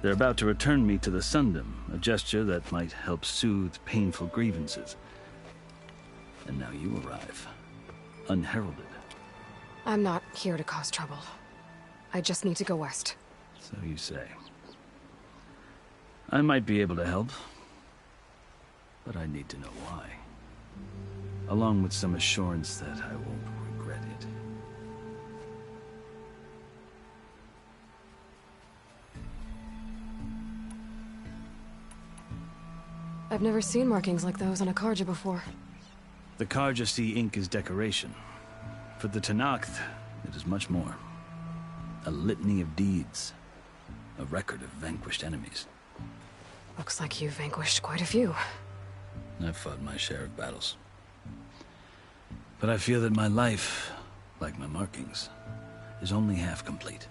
They're about to return me to the Sundom, a gesture that might help soothe painful grievances. And now you arrive, unheralded.
I'm not here to cause trouble. I just need to go west.
So you say. I might be able to help, but I need to know why. Along with some assurance that I won't regret it.
I've never seen markings like those on a Karja before.
The Karja see ink as decoration. For the Tenakth, it is much more. A litany of deeds. A record of vanquished enemies.
Looks like you've vanquished quite a few.
I've fought my share of battles. But I feel that my life, like my markings, is only half complete.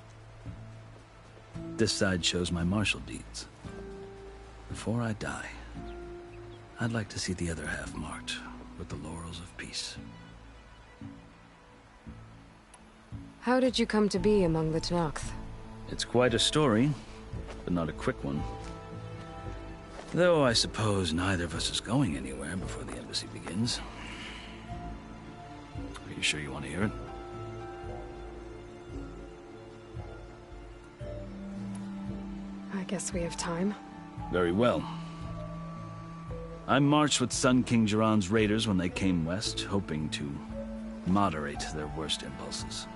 This side shows my martial deeds. Before I die, I'd like to see the other half marked with the laurels of peace.
How did you come to be among the Tenakth?
It's quite a story, but not a quick one. Though I suppose neither of us is going anywhere before the embassy begins. Are you sure you want to hear it?
I guess we have time.
Very well. I marched with Sun King Jiran's raiders when they came west, hoping to moderate their worst impulses.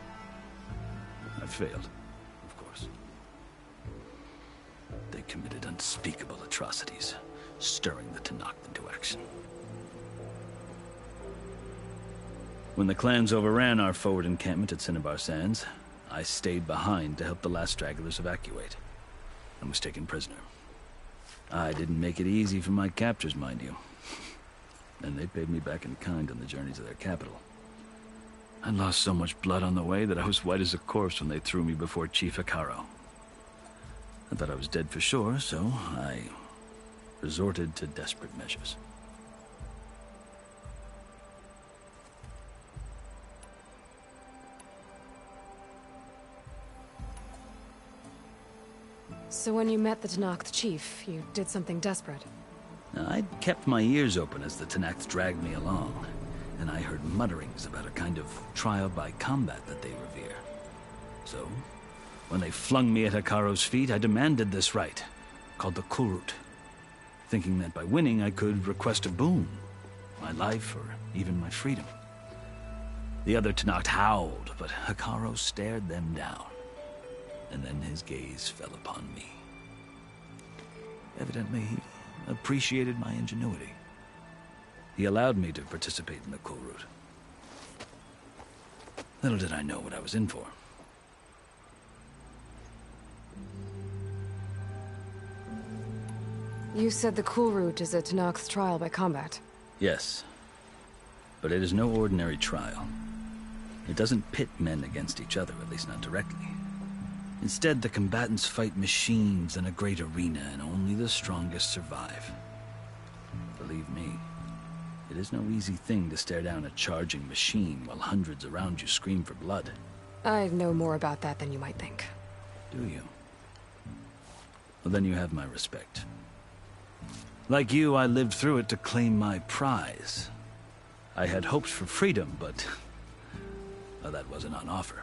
I failed, of course. They committed unspeakable atrocities, stirring the Tenakth into action. When the clans overran our forward encampment at Cinnabar Sands, I stayed behind to help the last stragglers evacuate, and was taken prisoner. I didn't make it easy for my captors, mind you. And they paid me back in kind on the journey to their capital. I lost so much blood on the way that I was white as a corpse when they threw me before Chief Hikaro. I thought I was dead for sure, so I resorted to desperate measures.
So when you met the Tenakth chief, you did something desperate?
I'd kept my ears open as the Tenakth dragged me along, and I heard mutterings about a kind of trial by combat that they revere. So, when they flung me at Hikaro's feet, I demanded this right, called the Kulrut, thinking that by winning I could request a boon, my life or even my freedom. The other Tenakth howled, but Hikaro stared them down, and then his gaze fell upon me. Evidently, he appreciated my ingenuity. He allowed me to participate in the Kulrut. Little did I know what I was in for.
You said the Kulrut is a Tenakth's trial by combat.
Yes, but it is no ordinary trial. It doesn't pit men against each other, at least not directly. Instead, the combatants fight machines in a great arena, and only the strongest survive. Believe me, it is no easy thing to stare down a charging machine while hundreds around you scream for blood.
I know more about that than you might think.
Do you? Well, then you have my respect. Like you, I lived through it to claim my prize. I had hopes for freedom, but well, that wasn't on offer.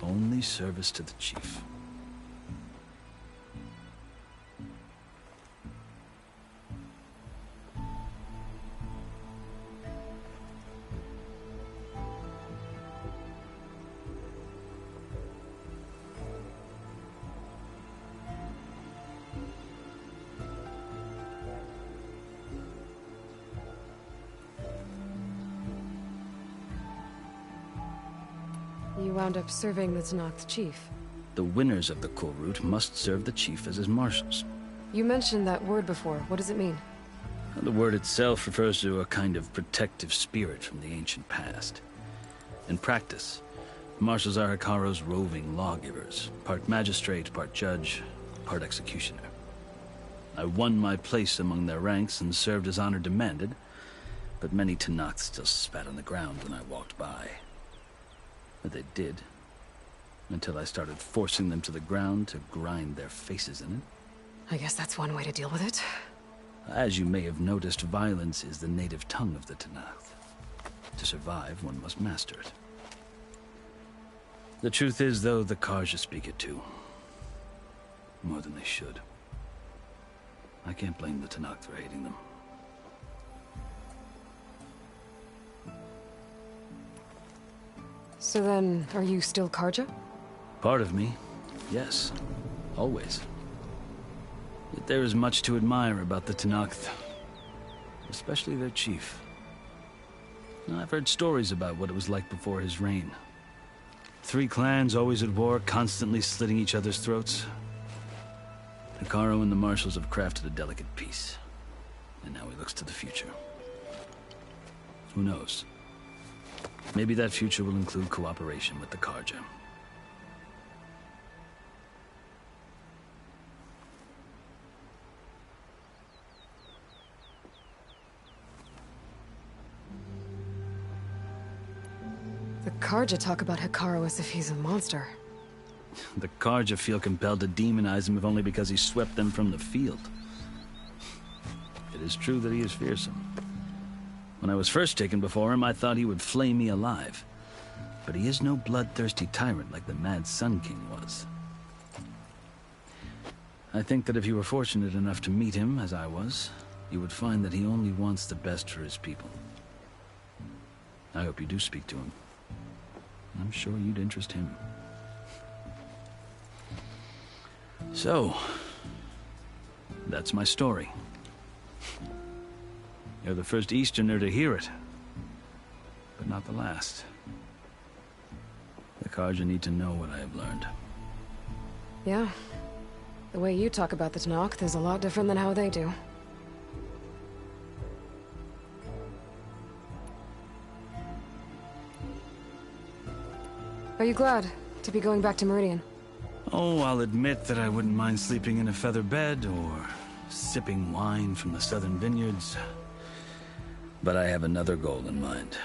Only service to the chief.
You wound up serving the Tenakth chief.
The winners of the Kulrut must serve the chief as his marshals.
You mentioned that word before. What does it mean?
The word itself refers to a kind of protective spirit from the ancient past. In practice, marshals are Hikaro's roving lawgivers, part magistrate, part judge, part executioner. I won my place among their ranks and served as honor demanded, but many Tenakth still spat on the ground when I walked by. But they did, until I started forcing them to the ground to grind their faces in it.
I guess that's one way to deal with it.
As you may have noticed, violence is the native tongue of the Tenakth. To survive, one must master it. The truth is, though, the Karja speak it too. More than they should. I can't blame the Tenakth for hating them.
So then, are you still Karja?
Part of me, yes. Always. Yet there is much to admire about the Tenakth. Especially their chief. I've heard stories about what it was like before his reign. 3 clans always at war, constantly slitting each other's throats. Hekarro and the Marshals have crafted a delicate peace. And now he looks to the future. Who knows? Maybe that future will include cooperation with the Carja.
The Carja talk about Hekarro as if he's a monster.
The Carja feel compelled to demonize him if only because he swept them from the field. It is true that he is fearsome. When I was first taken before him, I thought he would flay me alive. But he is no bloodthirsty tyrant like the Mad Sun King was. I think that if you were fortunate enough to meet him, as I was, you would find that he only wants the best for his people. I hope you do speak to him. I'm sure you'd interest him. So, that's my story. You're the first Easterner to hear it, but not the last. The Carja need to know what I have learned.
Yeah. The way you talk about the Tenakth is a lot different than how they do. Are you glad to be going back to Meridian?
Oh, I'll admit that I wouldn't mind sleeping in a feather bed or sipping wine from the southern vineyards. But I have another goal in mind.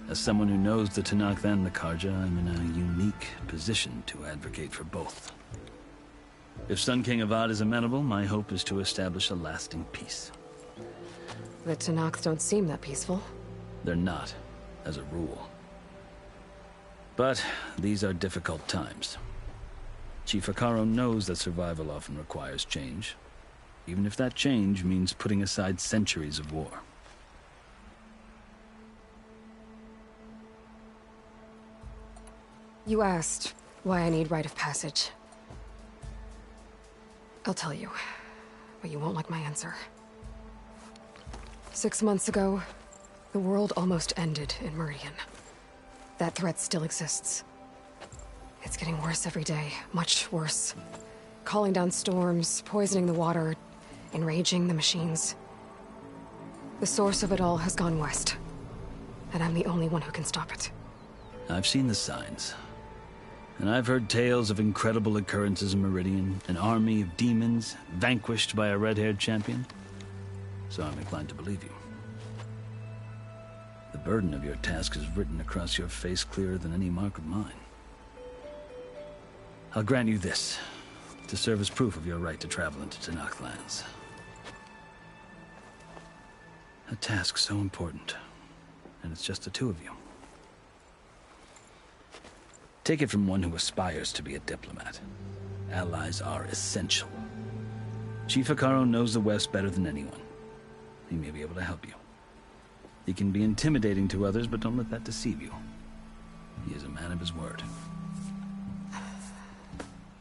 As someone who knows the Tenakth and the Carja, I'm in a unique position to advocate for both. If Sun King Avad is amenable, my hope is to establish a lasting peace.
The Tenakth don't seem that peaceful.
They're not, as a rule. But these are difficult times. Chief Hekarro knows that survival often requires change, even if that change means putting aside centuries of war.
You asked why I need rite of passage. I'll tell you, but you won't like my answer. 6 months ago, the world almost ended in Meridian. That threat still exists. It's getting worse every day, much worse. Calling down storms, poisoning the water, enraging the machines. The source of it all has gone west, and I'm the only one who can stop it.
I've seen the signs. And I've heard tales of incredible occurrences in Meridian, an army of demons vanquished by a red-haired champion. So I'm inclined to believe you. The burden of your task is written across your face clearer than any mark of mine. I'll grant you this, to serve as proof of your right to travel into Tenakth lands. A task so important, and it's just the two of you. Take it from one who aspires to be a diplomat. Allies are essential. Chief Hekarro knows the West better than anyone. He may be able to help you. He can be intimidating to others, but don't let that deceive you. He is a man of his word.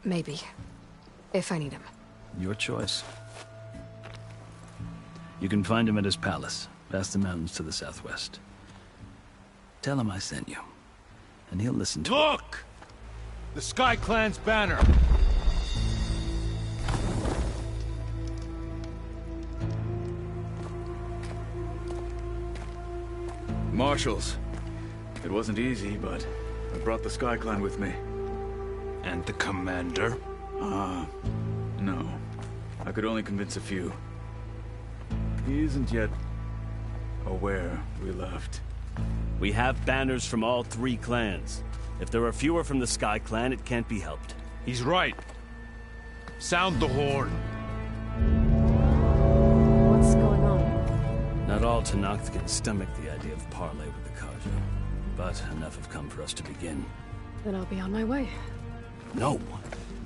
Maybe. If I need him.
Your choice. You can find him at his palace, past the mountains to the southwest. Tell him I sent you, and he'll listen to
Look! The Sky Clan's banner!
Marshals. It wasn't easy, but I brought the Sky Clan with me.
And the commander?
No. I could only convince a few. He isn't yet aware we left.
We have banners from all 3 clans. If there are fewer from the Sky Clan, it can't be helped.
He's right. Sound the horn.
What's going on?
Not all Tenakth can stomach the idea of parley with the Carja, but enough have come for us to begin.
Then I'll be on my way.
No.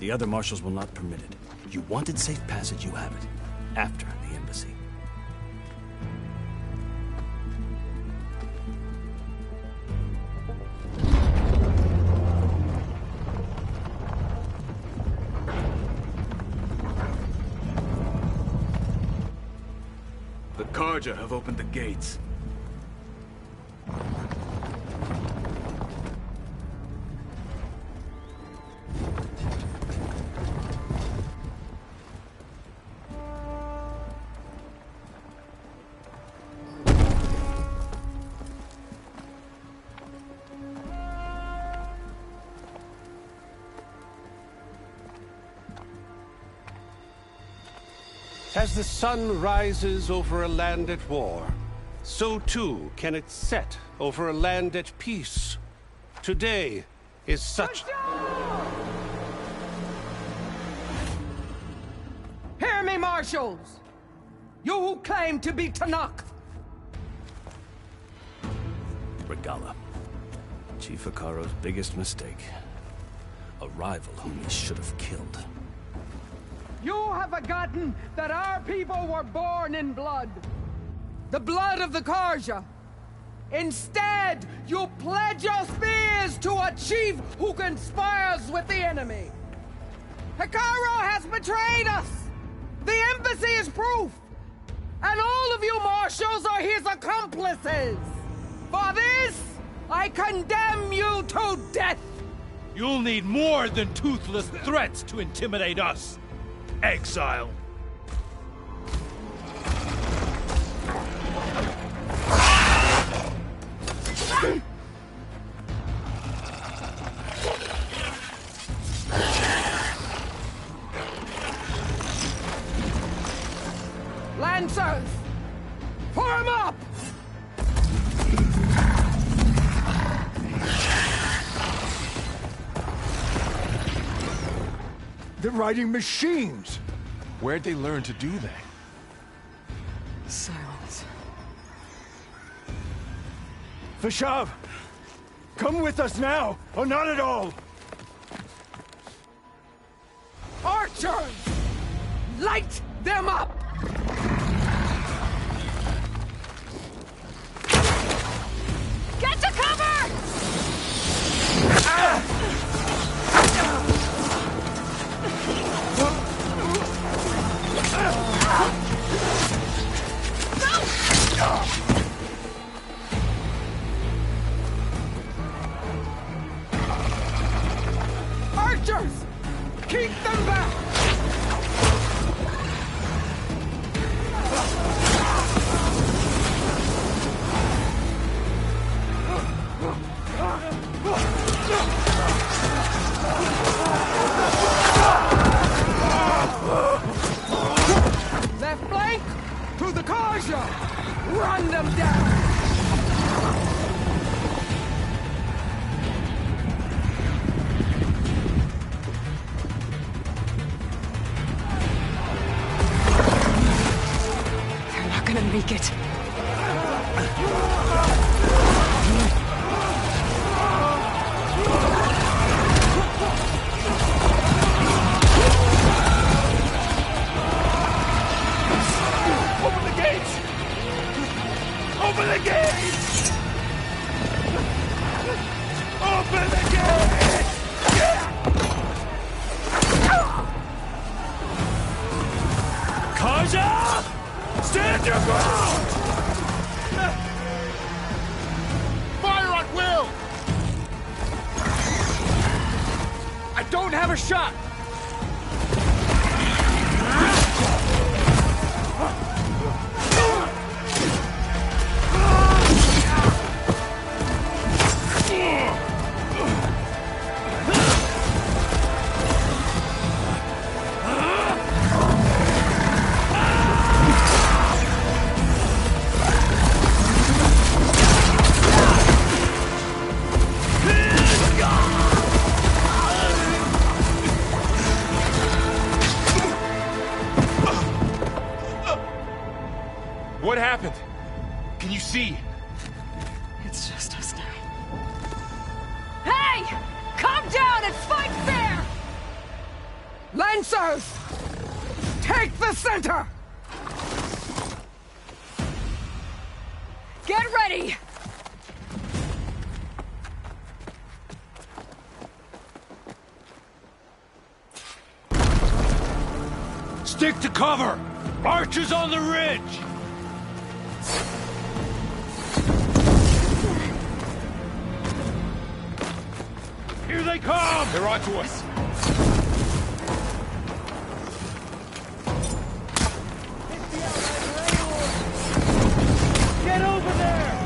The other marshals will not permit it. You wanted safe passage, you have it. After the embassy.
The Carja have opened the gates.
As the sun rises over a land at war, so too can it set over a land at peace. Today is such...
Hear me, marshals! You who claim to be Tanakh!
Regala. Chief Hikaru's biggest mistake. A rival whom he should have killed.
You have forgotten that our people were born in blood. The blood of the Karja. Instead, you pledge your spears to a chief who conspires with the enemy. Hikaru has betrayed us! The embassy is proof! And all of you marshals are his accomplices! For this, I condemn you to death!
You'll need more than toothless threats to intimidate us. Exile.
Lancers! Form up!
They're riding machines!
Where'd they learn to do that?
Silence.
Vashav! Come with us now, or not at all!
Archers! Light them up!
Get to cover!
Archers! Keep them back! Left flank to the Karja! Run them down!
They're not gonna make it.
Open the gates! Open the gates! Open the gates! Karja! Stand your ground!
Fire at will!
I don't have a shot!
What happened? Can you see?
It's just us now.
Hey! Calm down and fight fair!
Lancers! Take the center!
Get ready!
Stick to cover! Archers on the ridge! Here they come!
They're onto us.
Get over there!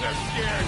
they're scared.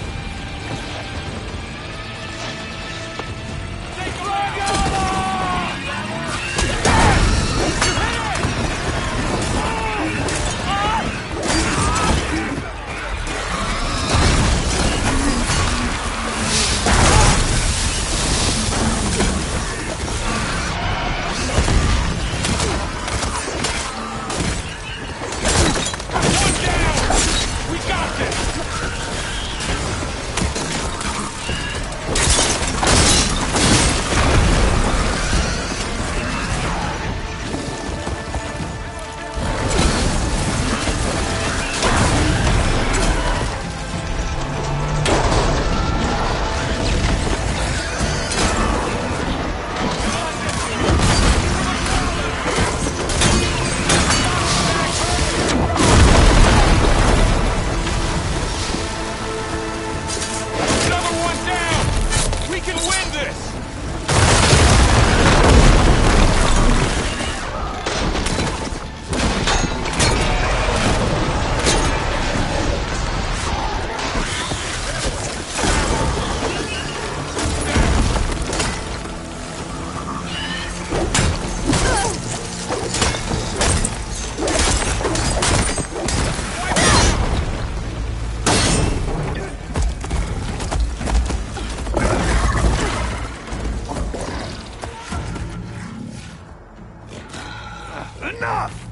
Enough!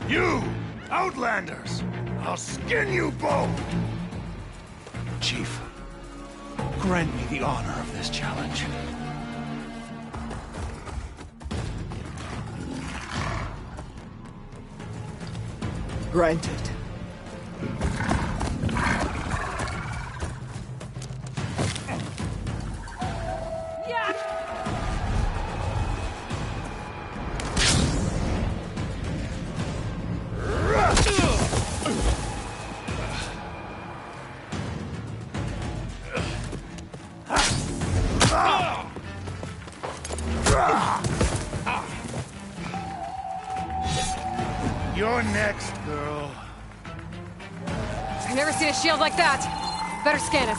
You, Outlanders! I'll skin you both!
Chief, grant me the honor of this challenge.
Granted.
You're next, girl.
I've never seen a shield like that. Better scan it.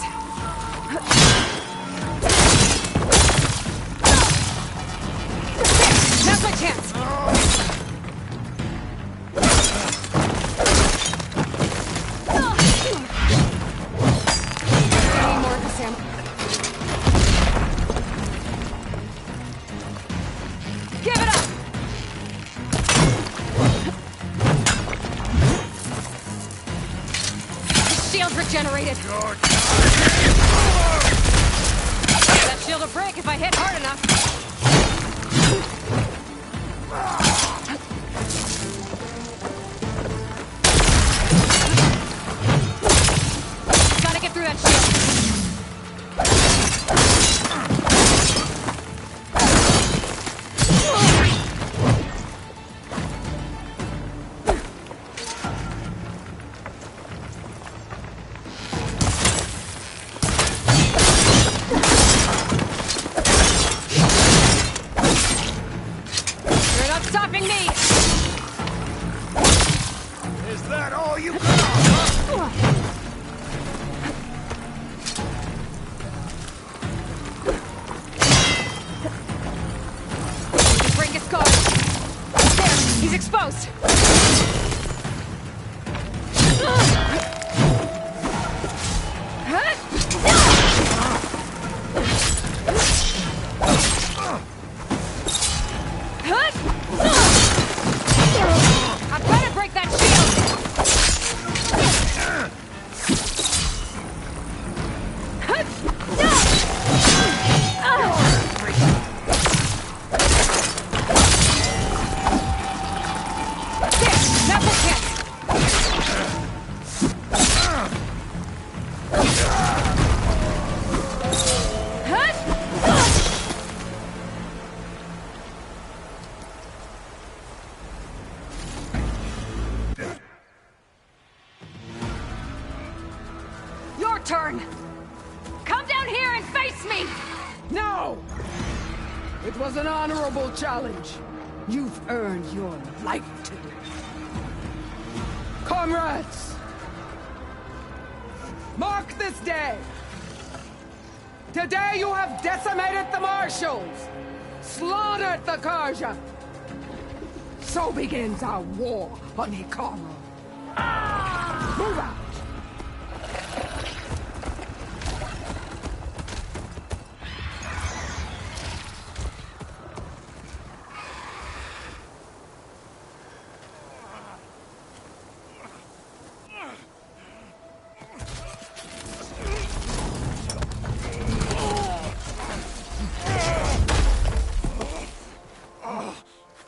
Now's my chance. I need more of this ammo. Give it up! Shield's regenerated. That shield will break if I hit hard enough. Gotta get through that shield. You're not stopping me!
Is that all you got?
Break his guard. There, he's exposed. I better break that Your turn! Come down here and face me!
No! It was an honorable challenge. You've earned your life to. Comrades! Mark this day! Today you have decimated the Marshals! Slaughtered the Karja! So begins our war on Hikaru. Move out!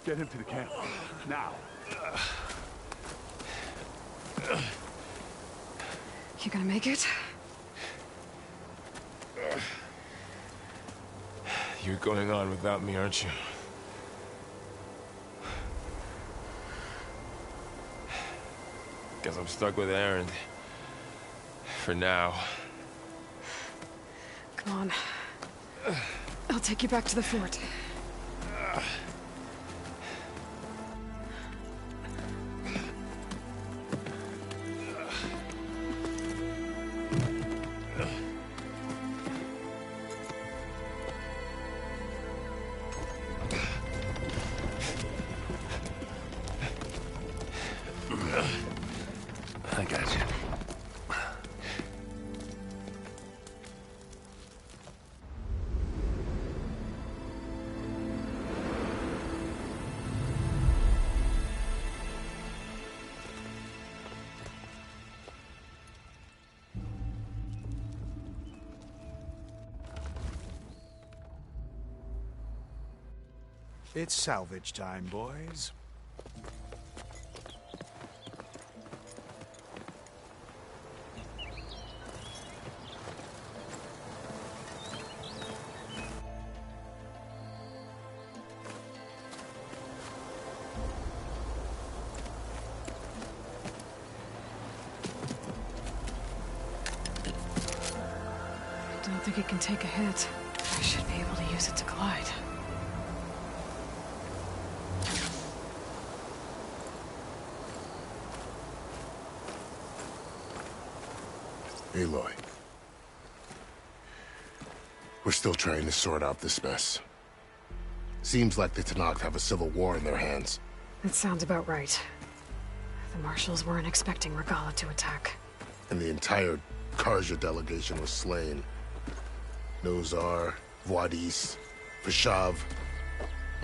Get him to the camp. Now.
You gonna make it?
You're going on without me, aren't you? Guess I'm stuck with Aaron. For now.
Come on. I'll take you back to the fort.
I got you.
It's salvage time, boys.
I don't think it can take a hit. I should be able to use it to glide.
Aloy. We're still trying to sort out this mess. Seems like the Tenakth have a civil war in their hands.
That sounds about right. The Marshals weren't expecting Regala to attack.
And the entire Karja delegation was slain. Nozar, Wadis, Vashav.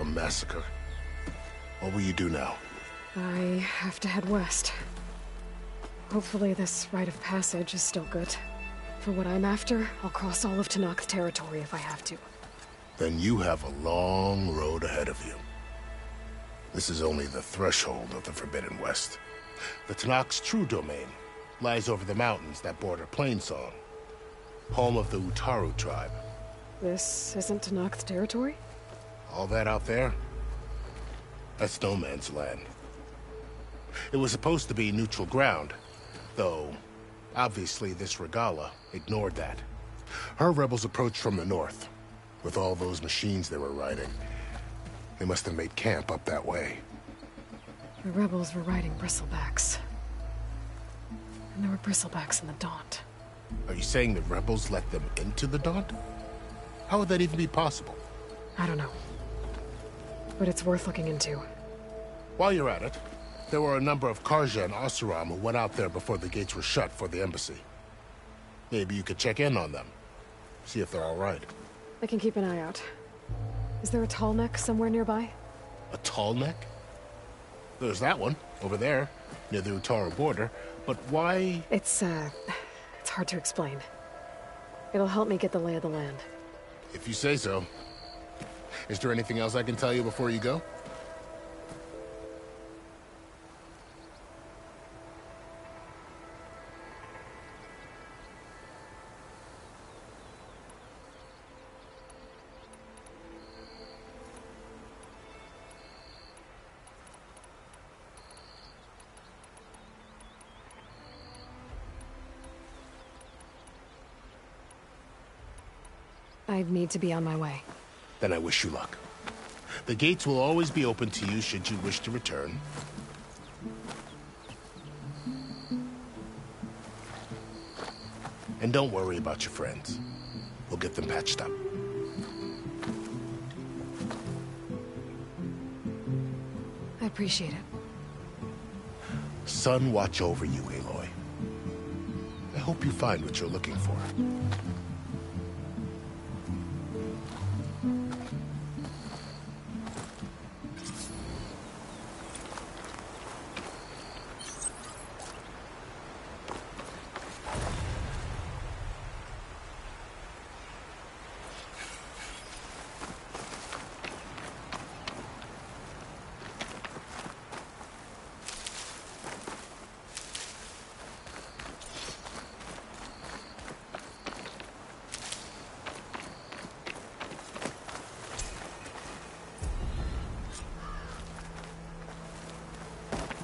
A massacre. What will you do now?
I have to head west. Hopefully this rite of passage is still good. For what I'm after, I'll cross all of Tenakth territory if I have to.
Then you have a long road ahead of you. This is only the threshold of the Forbidden West. The Tenakth's true domain lies over the mountains that border Plainsong, home of the Utaru tribe.
This isn't Tenakth territory?
All that out there? That's no man's land. It was supposed to be neutral ground, though obviously this Regala ignored that. Her rebels approached from the north, with all those machines they were riding. They must have made camp up that way.
The rebels were riding bristlebacks. And there were bristlebacks in the Daunt.
Are you saying the rebels let them into the Daunt? How would that even be possible?
I don't know. But it's worth looking into.
While you're at it, there were a number of Karja and Oseram who went out there before the gates were shut for the embassy. Maybe you could check in on them. See if they're all right.
I can keep an eye out. Is there a tall neck somewhere nearby?
A tall neck? There's that one, over there, near the Utaru border. But why?
It's hard to explain. It'll help me get the lay of the land.
If you say so. Is there anything else I can tell you before you go?
I need to be on my way.
Then I wish you luck. The gates will always be open to you should you wish to return. And don't worry about your friends. We'll get them patched up.
I appreciate it.
Sun watch over you, Aloy. I hope you find what you're looking for.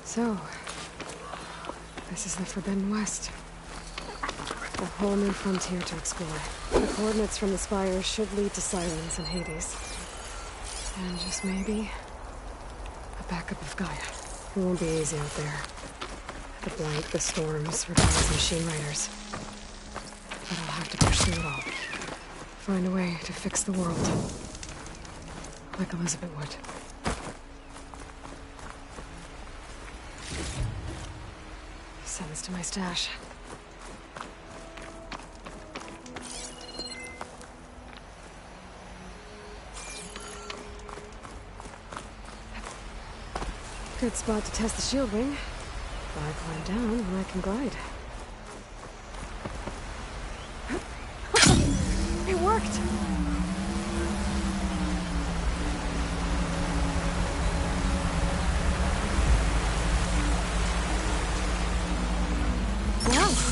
So, this is the Forbidden West. A whole new frontier to explore. The coordinates from the spires should lead to Sirens and Hades. And just maybe, a backup of Gaia. It won't be easy out there. The blight, the storms, rebellious machine riders. But I'll have to push through it all. Find a way to fix the world. Like Elizabeth would. Send this to my stash. Good spot to test the shield wing. I climb down when I can glide. It worked!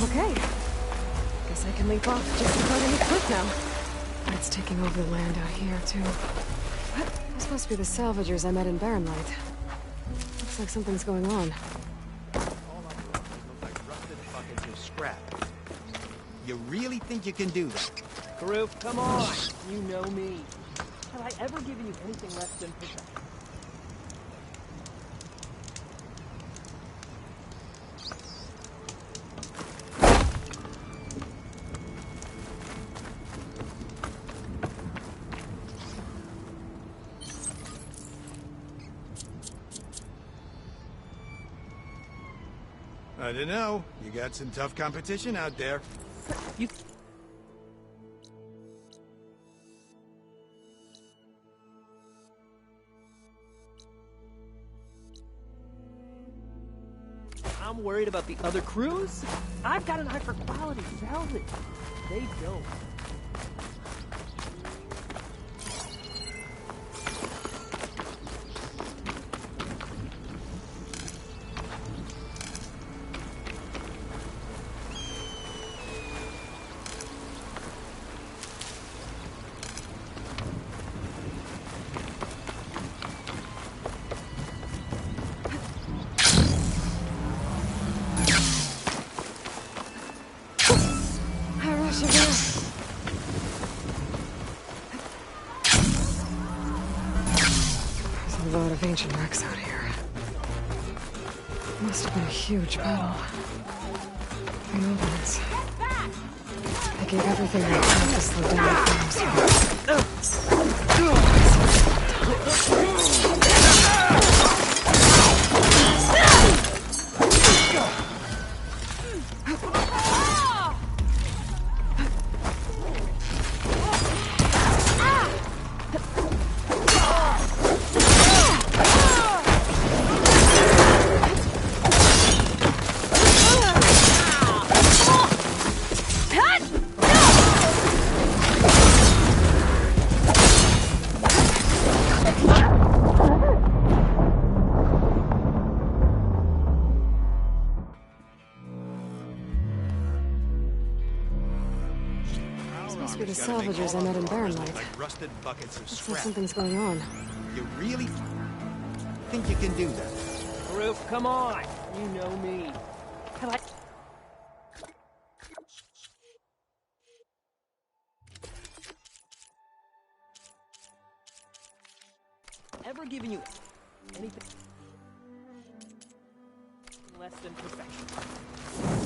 Okay. Guess I can leap off just about any cliff now. It's taking over the land out here, too. What? This must be the salvagers I met in Barren Light. Looks like something's going on.
All our buildings look like rusted buckets of scrap. You really think you can do that?
Karuk, come on! You know me. Have I ever given you anything less than possession?
I don't know. You got some tough competition out there.
You... I'm worried about the other crews. I've got an eye for quality salvage. They don't.
Ancient wrecks out here. Must have been a huge battle. The Nobles. They gave everything they could to slow down the The salvagers I met in Barren Light.
Like rusted buckets of
Looks like
scrap.
something's going on.
You really think you can do that?
Karuk, come on! You know me. Have I... ever given you anything less than perfection.